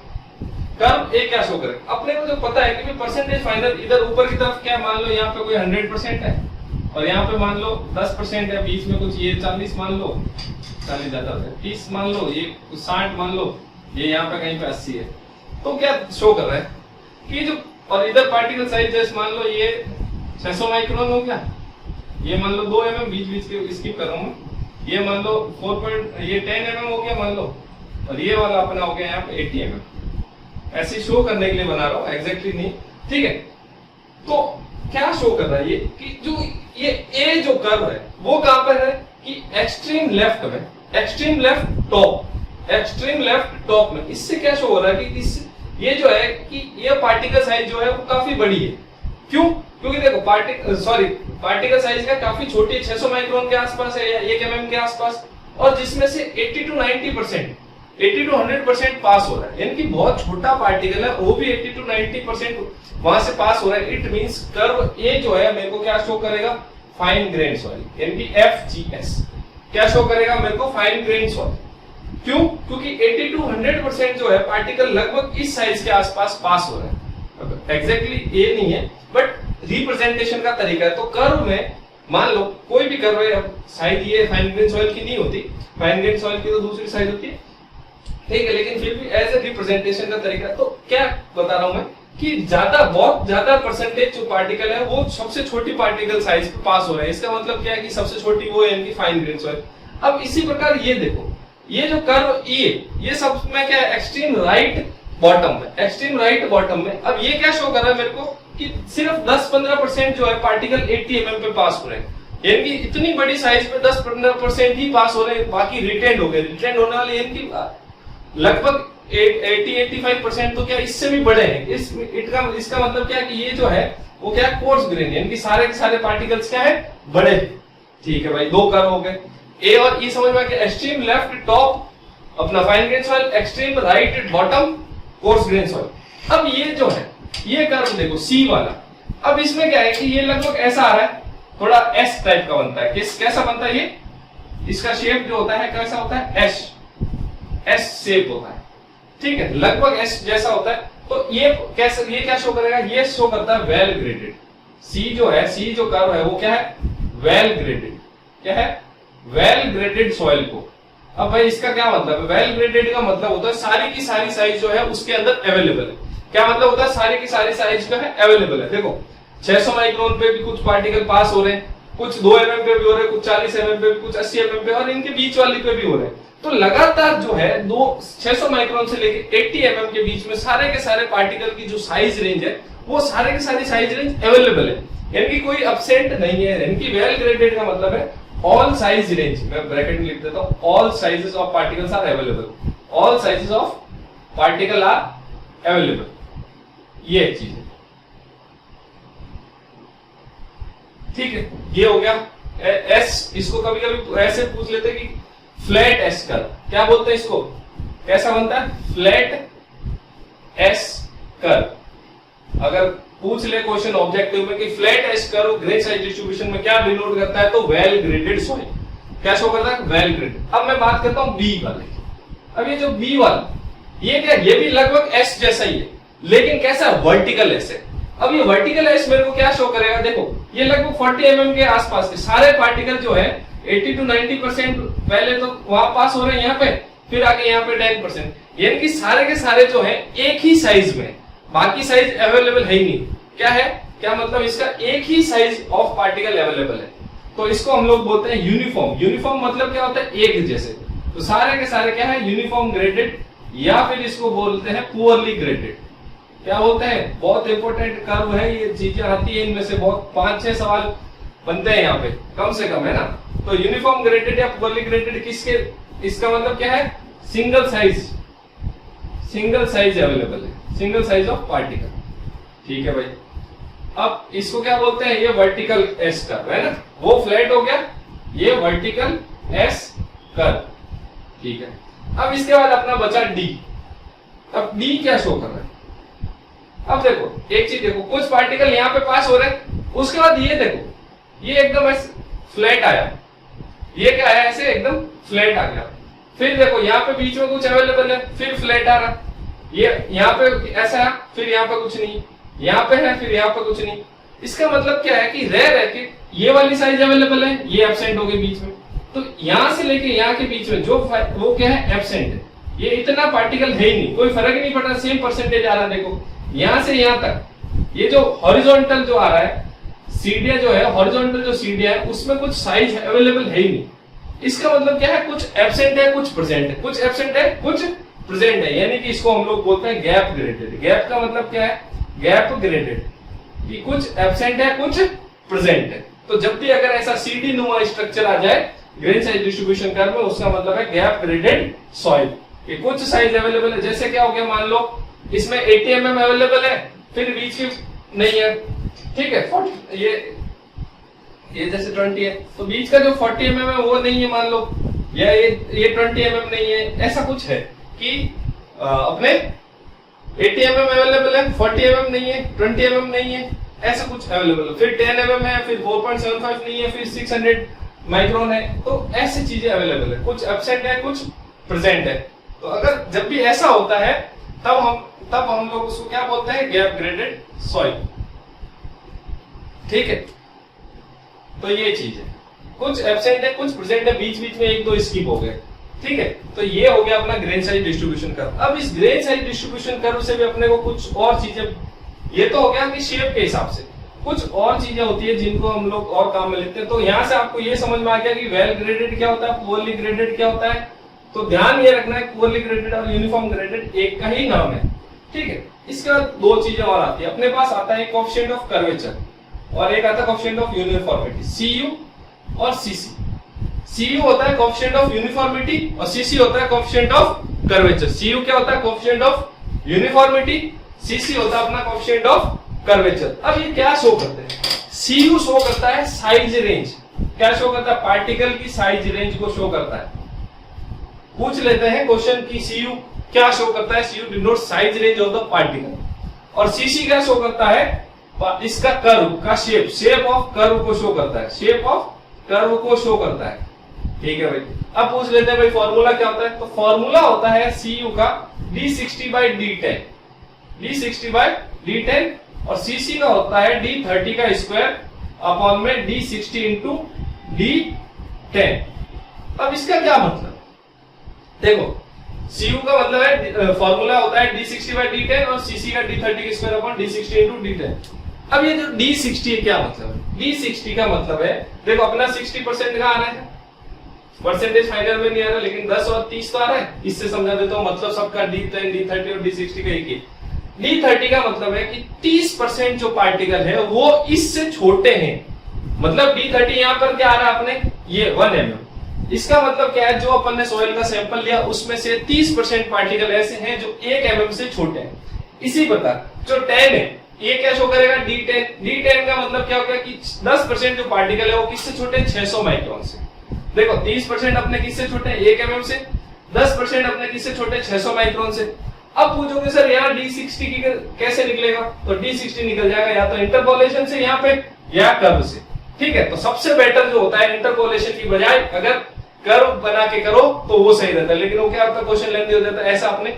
कर्व ए क्या शो करे, अपने को जो पता है कि परसेंटेज फाइनल इधर ऊपर की तरफ क्या, मान लो यहाँ पे कोई 100% है और यहाँ पे मान लो 10% है, बीच में कुछ ये 40 मान लो, 40 ज्यादा है, 30 मान लो, ये 60 मान लो, ये यहाँ पे कहीं पे 80 है, तो क्या शो कर रहा है कि जो, और इधर पार्टिकल साइज जैसे मान लो ये 600 माइक्रोन हो गया, ये मान लो 2 mm, बीच बीच के स्किप कर रहा हूँ, ये मान लो 10 mm हो गया मान लो, और ये वाला अपना हो गया यहाँ पे 80 mm। ऐसे शो करने के लिए बना रहा हूँ, एग्जैक्टली नहीं, ठीक है। तो क्या शो कर रहा है ये कि जो ये ए जो कर्व है वो कहां पर है कि एक्सट्रीम लेफ्ट में, एक्सट्रीम लेफ्ट टॉप में। इससे क्या शो हो रहा है कि इस ये जो है कि ये पार्टिकल साइज जो है वो काफी बड़ी है। क्यों? क्योंकि देखो पार्टिकल साइज का काफी छोटी है, 600 माइक्रोन के आसपास है या 1 mm के आसपास, और जिसमें से 80 to 90%, 80 to 100% पास हो रहा है, यानी कि बहुत छोटा पार्टिकल है, वो भी 80 to 90% वहां से पास हो रहा है। इट मींस कर्व ए जो है मेरे को क्या शो करेगा, फाइन ग्रेन सॉइल, यानी कि FGS क्या शो करेगा मेरे को, फाइन ग्रेन सॉइल। क्यों? क्योंकि 80 to 100% जो है पार्टिकल लगभग इस साइज के आसपास पास हो रहा है। एग्जैक्टली ए नहीं है बट रिप्रेजेंटेशन का तरीका है। तो कर्व में मान लो कोई भी कर्व है, साइज ये फाइन ग्रेन सॉइल की नहीं होती, फाइन ग्रेन सॉइल की तो दूसरी साइज होती है, ठीक है, लेकिन फिर भी एज ए रिप्रेजेंटेशन का तरीका। तो क्या बता रहा हूं मैं कि बहुत ज्यादा परसेंटेज जो पार्टिकल है वो सबसे छोटी पार्टिकल साइज पे पास हो रहा है। इसका मतलब क्या है कि सबसे छोटी वो है इनकी फाइन ग्रेन सॉइल। अब इसी प्रकार ये देखो, ये जो कर्व ई, ये सब में क्या है, एक्सट्रीम राइट बॉटम में, एक्सट्रीम राइट बॉटम में। अब ये क्या शो कर रहा है मेरे को कि सिर्फ 10-15% जो है पार्टिकल 80 mm पे पास हो रहे हैं, यानी कि इतनी बड़ी साइज पे 10-15% ही पास हो रहे हैं, बाकी रिटेंड हो गए। रिटेंड होने वाले यानी लगभग 80-85% तो क्या इससे भी बड़े हैं। इसका मतलब क्या है कि ये जो है वो क्या कोर्स ग्रेन, यानी कि सारे के सारे पार्टिकल्स क्या है, बड़े। ठीक है भाई, 2 कर्व हो गए, ए और ई समझ में आ गया। एक्सट्रीम लेफ्ट टॉप अपना fine grain soil, extreme right bottom coarse grain soil. अब ये जो है ये कर्व देखो सी वाला, अब इसमें क्या है कि ये लगभग ऐसा आ रहा है, थोड़ा एस टाइप का बनता है। कैसा बनता है ये, इसका शेप जो होता है कैसा होता है, एस शेप होता है, ठीक है, लगभग एस जैसा होता है। तो ये कैसे, ये क्या शो करेगा, ये शो करता है वेल ग्रेडेड। सी जो है, सी जो कर्व है वो क्या है, वेल ग्रेडेड। क्या है, वेल ग्रेडेड सॉइल को। अब भाई इसका क्या मतलब है, वेल ग्रेडेड का मतलब होता है सारी की सारी साइज जो है उसके अंदर अवेलेबल है। क्या मतलब होता है, सारी की सारी साइज जो है अवेलेबल है। देखो 600 माइक्रोन पे भी कुछ पार्टिकल पास हो रहे हैं, कुछ 2 mm पे भी हो रहे हैं, कुछ 40 mm पे भी, कुछ 80 mm पे, और इनके बीच वाली पे भी हो रहे हैं। तो लगातार जो है 600 माइक्रोन से लेके 80 mm के बीच में सारे के सारे पार्टिकल की जो साइज रेंज है वो सारे की सारी साइज रेंज अवेलेबल है, यानी कि कोई अपसेंट नहीं है। यानी कि वेल ग्रेडेड का मतलब है ऑल साइज रेंज, मैं ब्रैकेट में लिख देता हूं, all sizes of particles are available, all sizes of particle are available, ये एक चीज है। ठीक है, ये हो गया एस। इसको कभी कभी ऐसे पूछ लेते कि फ्लैट एस कर्व, क्या बोलते हैं इसको, कैसा बनता है, फ्लैट एस कर्व। अगर पूछ ले क्वेश्चन ऑब्जेक्टिव में कि flat S curve grain size distribution में क्या डिनोट करता है, तो वेल ग्रेडेड सॉइल। क्या शो करता है, वेल ग्रेडेड। अब मैं बात करता हूं बी वाले। अब ये जो बी वाला, ये क्या, ये भी लगभग एस जैसा ही है, लेकिन कैसा, वर्टिकल एस है। अब ये वर्टिकल एस मेरे को क्या शो करेगा, देखो ये लगभग 40 mm के आसपास के सारे पार्टिकल जो है 80 to 90% पहले तो वहां पास हो रहे हैं यहाँ पे, फिर आगे यहाँ पे 10%, यानी कि सारे के सारे जो है एक ही साइज में, बाकी साइज अवेलेबल है ही नहीं। क्या है, क्या मतलब इसका, एक ही साइज ऑफ पार्टिकल अवेलेबल है। तो इसको हम लोग बोलते हैं यूनिफॉर्म। यूनिफॉर्म मतलब क्या होता है, एक जैसे। तो सारे के सारे क्या है, यूनिफॉर्म ग्रेडेड, या फिर इसको बोलते हैं पुअरली ग्रेडेड। क्या बोलते हैं, बहुत इंपॉर्टेंट कर्व है, ये चीजें आती है, इनमें से बहुत 5-6 सवाल बनते हैं यहाँ पे कम से कम, है ना। तो यूनिफॉर्म ग्रेडेड या पुअरली ग्रेडेड किसके, इसका मतलब क्या है, सिंगल साइज अवेलेबल है, सिंगल साइज ऑफ पार्टिकल। ठीक है भाई, अब इसको क्या बोलते हैं, ये वर्टिकल एस कर्व है ना, वो फ्लैट हो गया, ये वर्टिकल एस कर्व। ठीक है, अब इसके बाद अपना बचा डी। अब डी क्या शो कर रहा है, अब देखो एक चीज देखो, कुछ पार्टिकल यहाँ पे पास हो रहे हैं, उसके बाद ये देखो ये एकदम ऐसे फ्लैट आया, ये क्या है, ऐसे एकदम फ्लैट आ गया। फिर देखो यहाँ पे बीच में कुछ अवेलेबल है, फिर फ्लैट आ रहा, ये यहाँ पे ऐसा है, फिर यहाँ पे कुछ नहीं, यहाँ पे है, फिर यहाँ पे कुछ नहीं। इसका मतलब क्या है कि रह के ये वाली साइज अवेलेबल है, ये एब्सेंट हो गई बीच में, तो यहां से लेके यहाँ के बीच में जो वो क्या है, एब्सेंट है। ये इतना पार्टिकल है ही नहीं, कोई फर्क ही नहीं पड़ रहा, सेम परसेंटेज आ रहा है। देखो यहां से यहां तक ये जो हॉरिजॉन्टल जो आ रहा है, सीढ़ियां जो है, हॉरिजॉन्टल जो सीढ़ियां है उसमें कुछ साइज अवेलेबल है ही नहीं। इसका मतलब क्या है, कुछ एब्सेंट है, कुछ प्रेजेंट है, कुछ एब्सेंट है, कुछ प्रेजेंट है, यानी कि इसको हम लोग बोलते हैं गैप ग्रेडेड। गैप का मतलब क्या है, गैप ग्रेडेड, कि कुछ एब्सेंट है, कुछ प्रेजेंट है। तो जब भी अगर ऐसा सीढ़ी नुमा स्ट्रक्चर आ जाए ग्रेन साइज डिस्ट्रीब्यूशन कर्व में, उसका मतलब है गैप ग्रेडेड सॉइल। ये कुछ साइज अवेलेबल है, जैसे क्या हो गया, मान लो इसमें 80 mm अवेलेबल है, फिर बीच की नहीं है, ठीक है, ये जैसे 20 है, तो बीच का जो 40 mm है वो नहीं है मान लो, या ये 20 mm नहीं है, ऐसा कुछ है कि अपने 80 mm अवेलेबल है, 40 mm नहीं है, 20 mm नहीं है, ऐसा कुछ अवेलेबल है, फिर 10 mm है, फिर 4.75 नहीं है, फिर 600 माइक्रोन है। तो ऐसी चीजें अवेलेबल है, कुछ एब्सेंट है, कुछ प्रेजेंट है। तो अगर जब भी ऐसा होता है तब हम लोग उसको क्या बोलते हैं, गैप ग्रेडेड सॉइल, ठीक है। तो ये चीज है, कुछ एब्सेंट है, कुछ प्रेजेंट है, बीच बीच में एक दो स्किप हो गए, ठीक है। तो ये हो गया अपना ग्रेन साइज डिस्ट्रीब्यूशन कर्व। अब इस ग्रेन साइज डिस्ट्रीब्यूशन कर्व से भी अपने को कुछ और चीजें, ये तो हो गया कि शेप के हिसाब से, कुछ और चीजें होती है जिनको हम लोग और काम में लेते हैं। तो यहां से आपको ये समझ में आ गया कि वेल ग्रेडेड क्या होता है, पुअरली ग्रेडेड क्या होता है। तो ध्यान ये रखना है, पुअरली ग्रेडेड और यूनिफॉर्म ग्रेडेड एक का ही नाम है, ठीक है। इसके बाद दो चीजें और आती है, अपने पास आता है कोएफिशिएंट ऑफ कर्वेचर और एक आता है कोएफिशिएंट ऑफ यूनिफॉर्मिटी, सीयू और सीसी। सीयू होता है कोएफिशिएंट ऑफ यूनिफॉर्मिटी और सीसी होता है कोएफिशिएंट ऑफ कर्वेचर। सीयू क्या होता है, कोएफिशिएंट ऑफ यूनिफॉर्मिटी, सीसी होता है अपना कोएफिशिएंट ऑफ कर्वेचर। अब ये क्या शो करते हैं, सीयू शो करता है साइज रेंज, क्या शो करता है, पार्टिकल की साइज रेंज को शो करता है। पूछ लेते हैं क्वेश्चन की सीयू क्या शो करता है, CU denote size range of the particle. और सीसी क्या शो करता है, इसका कर्व का शेप ऑफ कर्व को शो करता है, शेप ऑफ कर्व को शो करता है, ठीक है भाई। अब पूछ लेते हैं भाई फॉर्मूला क्या होता है, तो फॉर्मूला होता है सीयू का d60/d10, d60/d10 और सीसी का होता है d30 का स्क्वायर अपॉन में d60 इंटू d10। अब इसका क्या मतलब, देखो सीयू का मतलब है, फॉर्मूला होता है d60/d10 और सीसी का d30 का square upon d60 into d10। अब ये जो d60 है क्या मतलब है, d60 का मतलब है, देखो अपना 60% का आ रहा है, परसेंटेज फाइनल में नहीं आ रहा, लेकिन 10 और 30 तो आ रहा है। इससे समझा देता हूं, मतलब सबका d10 d30 और d60 का एक ही। d30 का मतलब है कि 30% जो पार्टिकल है वो इससे छोटे हैं, मतलब d30 यहां पर क्या आ रहा है अपने, ये 1 mm। इसका मतलब क्या है, जो अपन ने सॉइल का सैंपल लिया उसमें से 30% पार्टिकल ऐसे हैं जो 1 mm से छोटे हैं। इसी प्रकार जो 10 है, ये क्या शो करेगा, d10 का मतलब क्या हो गया कि 10% जो पार्टिकल है वो किससे छोटे हैं, 600 माइक्रोन से। देखो 30% अपने किससे छोटे हैं, 1 mm से, 10% अपने किससे छोटे, 600 माइक्रोन से। अब पूछोगे सर यहाँ d60 की कैसे निकलेगा, तो d60 निकल जाएगा या तो इंटरपोलेशन से यहाँ पे या कर्व से, ठीक है। तो सबसे बेटर जो होता है इंटरपोलेशन की बजाय अगर कर्व बना के करो तो वो सही रहता है, लेकिन वो क्या होता है, क्वेश्चन लेंथी हो जाता है, ऐसा अपने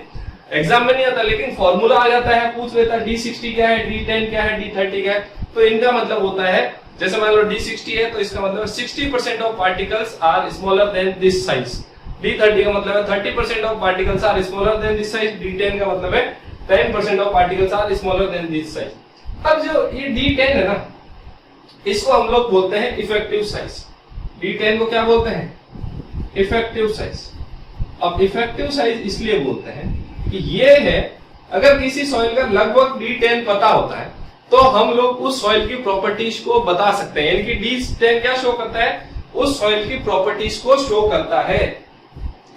एग्जाम में नहीं आता, लेकिन फॉर्मूला आ जाता है, पूछ लेता है d60 क्या है, d10 क्या है, d30 क्या है। तो इनका मतलब होता है, जैसे मान लो d60 है तो इसका मतलब 60% of particles are smaller than this size, d30 का मतलब है 30% of particles are smaller than this size, d10 का मतलब है 10% of particles are smaller than this size. अब जो ये d10 है ना, इसको हम लोग बोलते हैं इफेक्टिव साइज। d10 को क्या बोलते हैं, इफेक्टिव साइज। अब इफेक्टिव साइज इसलिए बोलते हैं कि ये है, अगर किसी सॉइल का लगभग d10 पता होता है तो हम लोग उस सॉइल की प्रॉपर्टीज को बता सकते हैं, यानी कि d10 क्या शो करता है, उस सॉइल की प्रॉपर्टीज को शो करता है,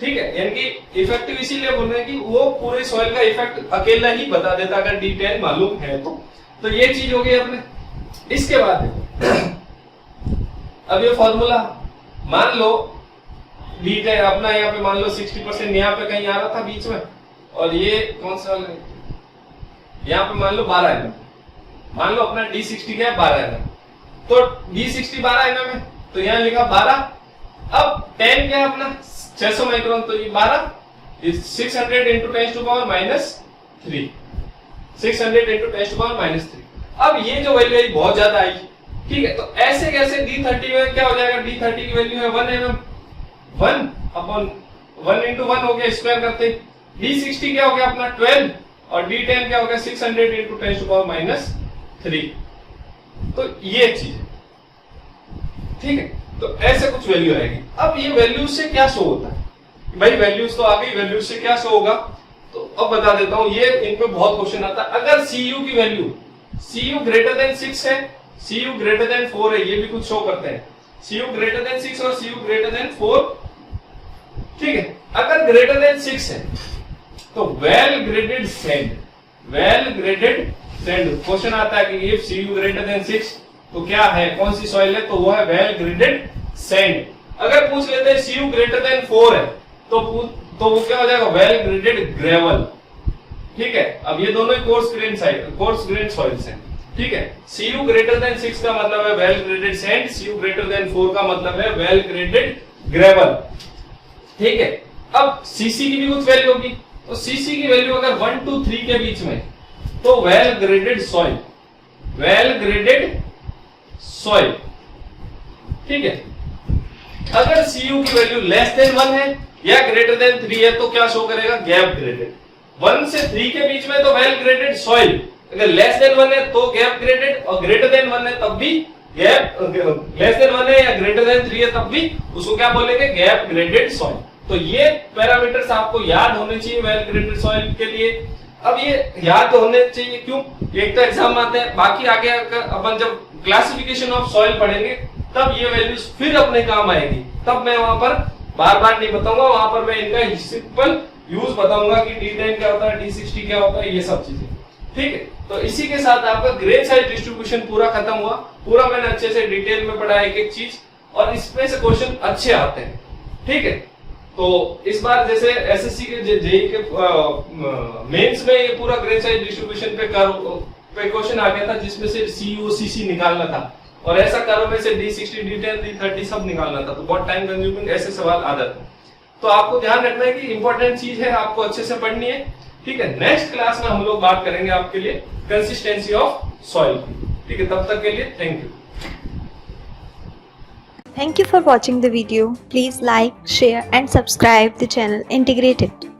ठीक है। यानी कि इफेक्टिव इसीलिए बोल रहे हैं कि वो पूरे सॉइल का इफेक्ट अकेला ही बता देता अगर d10 मालूम है तो ये चीज हो गई अपने। इसके बाद अब ये फॉर्मूला मान लो d10 अपना यहाँ पे मान लो 60% यहाँ पे कहीं आ रहा था बीच में, और ये कौन सा यहाँ पे मान लो 12 mm, मान लो अपना d60 क्या है 12 mm, तो d60 12 mm है तो यहाँ लिखा 12। अब 10 क्या है अपना 600 माइक्रोन, तो ये 12 600 into 10 to power 3, 600 into 10 to power minus 3। अब ये जो वैल्यू है बहुत ज्यादा आई, ठीक है, तो ऐसे कैसे D30 में क्या हो जाएगा, D30 की वैल्यू है 1 mm, 1 अपॉन 1 into 1 हो गया, स्क्वायर करते, D60 क्या हो गया अपना 12 और D10 क्या हो गया 600 into 10 to power minus 3। तो ये चीज है, ठीक है, तो ऐसे कुछ वैल्यू आएगी। अब ये वैल्यूज से क्या शो होता है भाई, वैल्यूज तो आ गई, वैल्यूज से क्या शो होगा, तो अब बता देता हूं, ये इन पे बहुत क्वेश्चन आता है। अगर CU की वैल्यू CU ग्रेटर देन 6 है, CU ग्रेटर देन 4 है, ये भी कुछ शो करते हैं, CU ग्रेटर देन 6 और CU ग्रेटर देन 4, ठीक है, अगर ग्रेटर देन 6 है तो well graded sand, well graded sand, question आता है कि इफ CU ग्रेटर देन 6 तो क्या है, कौन सी सॉइल है, तो वो है वेल ग्रेडेड सैंड। अगर पूछ लेते हैं CU ग्रेटर देन 4 है तो वो क्या हो जाएगा, वेल ग्रेडेड ग्रेवल, ठीक है। अब ये दोनों ही coarse grain side, coarse grain soils हैं, ठीक है। CU ग्रेटर देन 6 का मतलब है well graded sand, CU greater than 4 का मतलब है वेल ग्रेडेड ग्रेवल, ठीक है। अब CC की भी कुछ वैल्यू होगी, तो CC की वैल्यू अगर 1 to 3 के बीच में तो well graded soil, well graded soil, ठीक है। अगर CU की वैल्यू लेस देन 1 है या ग्रेटर देन 3 है तो क्या शो करेगा, गैप ग्रेडेड। 1 से 3 के बीच में तो वेल ग्रेडेड सॉइल, अगर लेस देन 1 है तो गैप ग्रेडेड, और ग्रेटर देन 1 है तब भी गैप, लेस देन 1 है या ग्रेटर देन 3 है तब भी उसको क्या बोलेंगे, गैप ग्रेडेड सॉइल। तो ये पैरामीटर्स आपको याद होने चाहिए वेल ग्रेडेड सॉइल के लिए। अब ये याद होने चाहिए क्यों, एक तो एग्जाम आते हैं, बाकी आगे अपन जब क्लासिफिकेशन ऑफ सॉइल पढ़ेंगे तब ये वैल्यूज फिर अपने काम आएगी, तब मैं वहां पर बार बार नहीं बताऊंगा, वहां पर मैं इनका सिंपल यूज बताऊंगा कि D10 क्या होता है, D60 क्या होता है, ये सब चीजें, ठीक है। तो इसी के साथ आपका ग्रेन साइज डिस्ट्रीब्यूशन पूरा खत्म हुआ, पूरा मैंने अच्छे से डिटेल में पढ़ा एक एक चीज, और इसमें से क्वेश्चन अच्छे आते हैं, ठीक है। तो इस बार जैसे एसएससी के जेई के मेंस में ये पूरा ग्रेन साइज डिस्ट्रीब्यूशन पे क्वेश्चन आ गया था, जिसमें से CU CC निकालना था, और ऐसा कर्व में से D60 D10 D30 सब निकालना था, तो बहुत टाइम कंज्यूमिंग ऐसे सवाल आ जाते हैं। तो आपको ध्यान रखना है कि इंपॉर्टेंट चीज है, आपको अच्छे से पढ़नी है, ठीक है। नेक्स्ट क्लास में हम लोग बात करेंगे आपके लिए कंसिस्टेंसी ऑफ सॉइल की, ठीक है। तब तक के लिए thank you. Thank you for watching the video. Please like, share and subscribe the channel Integrated.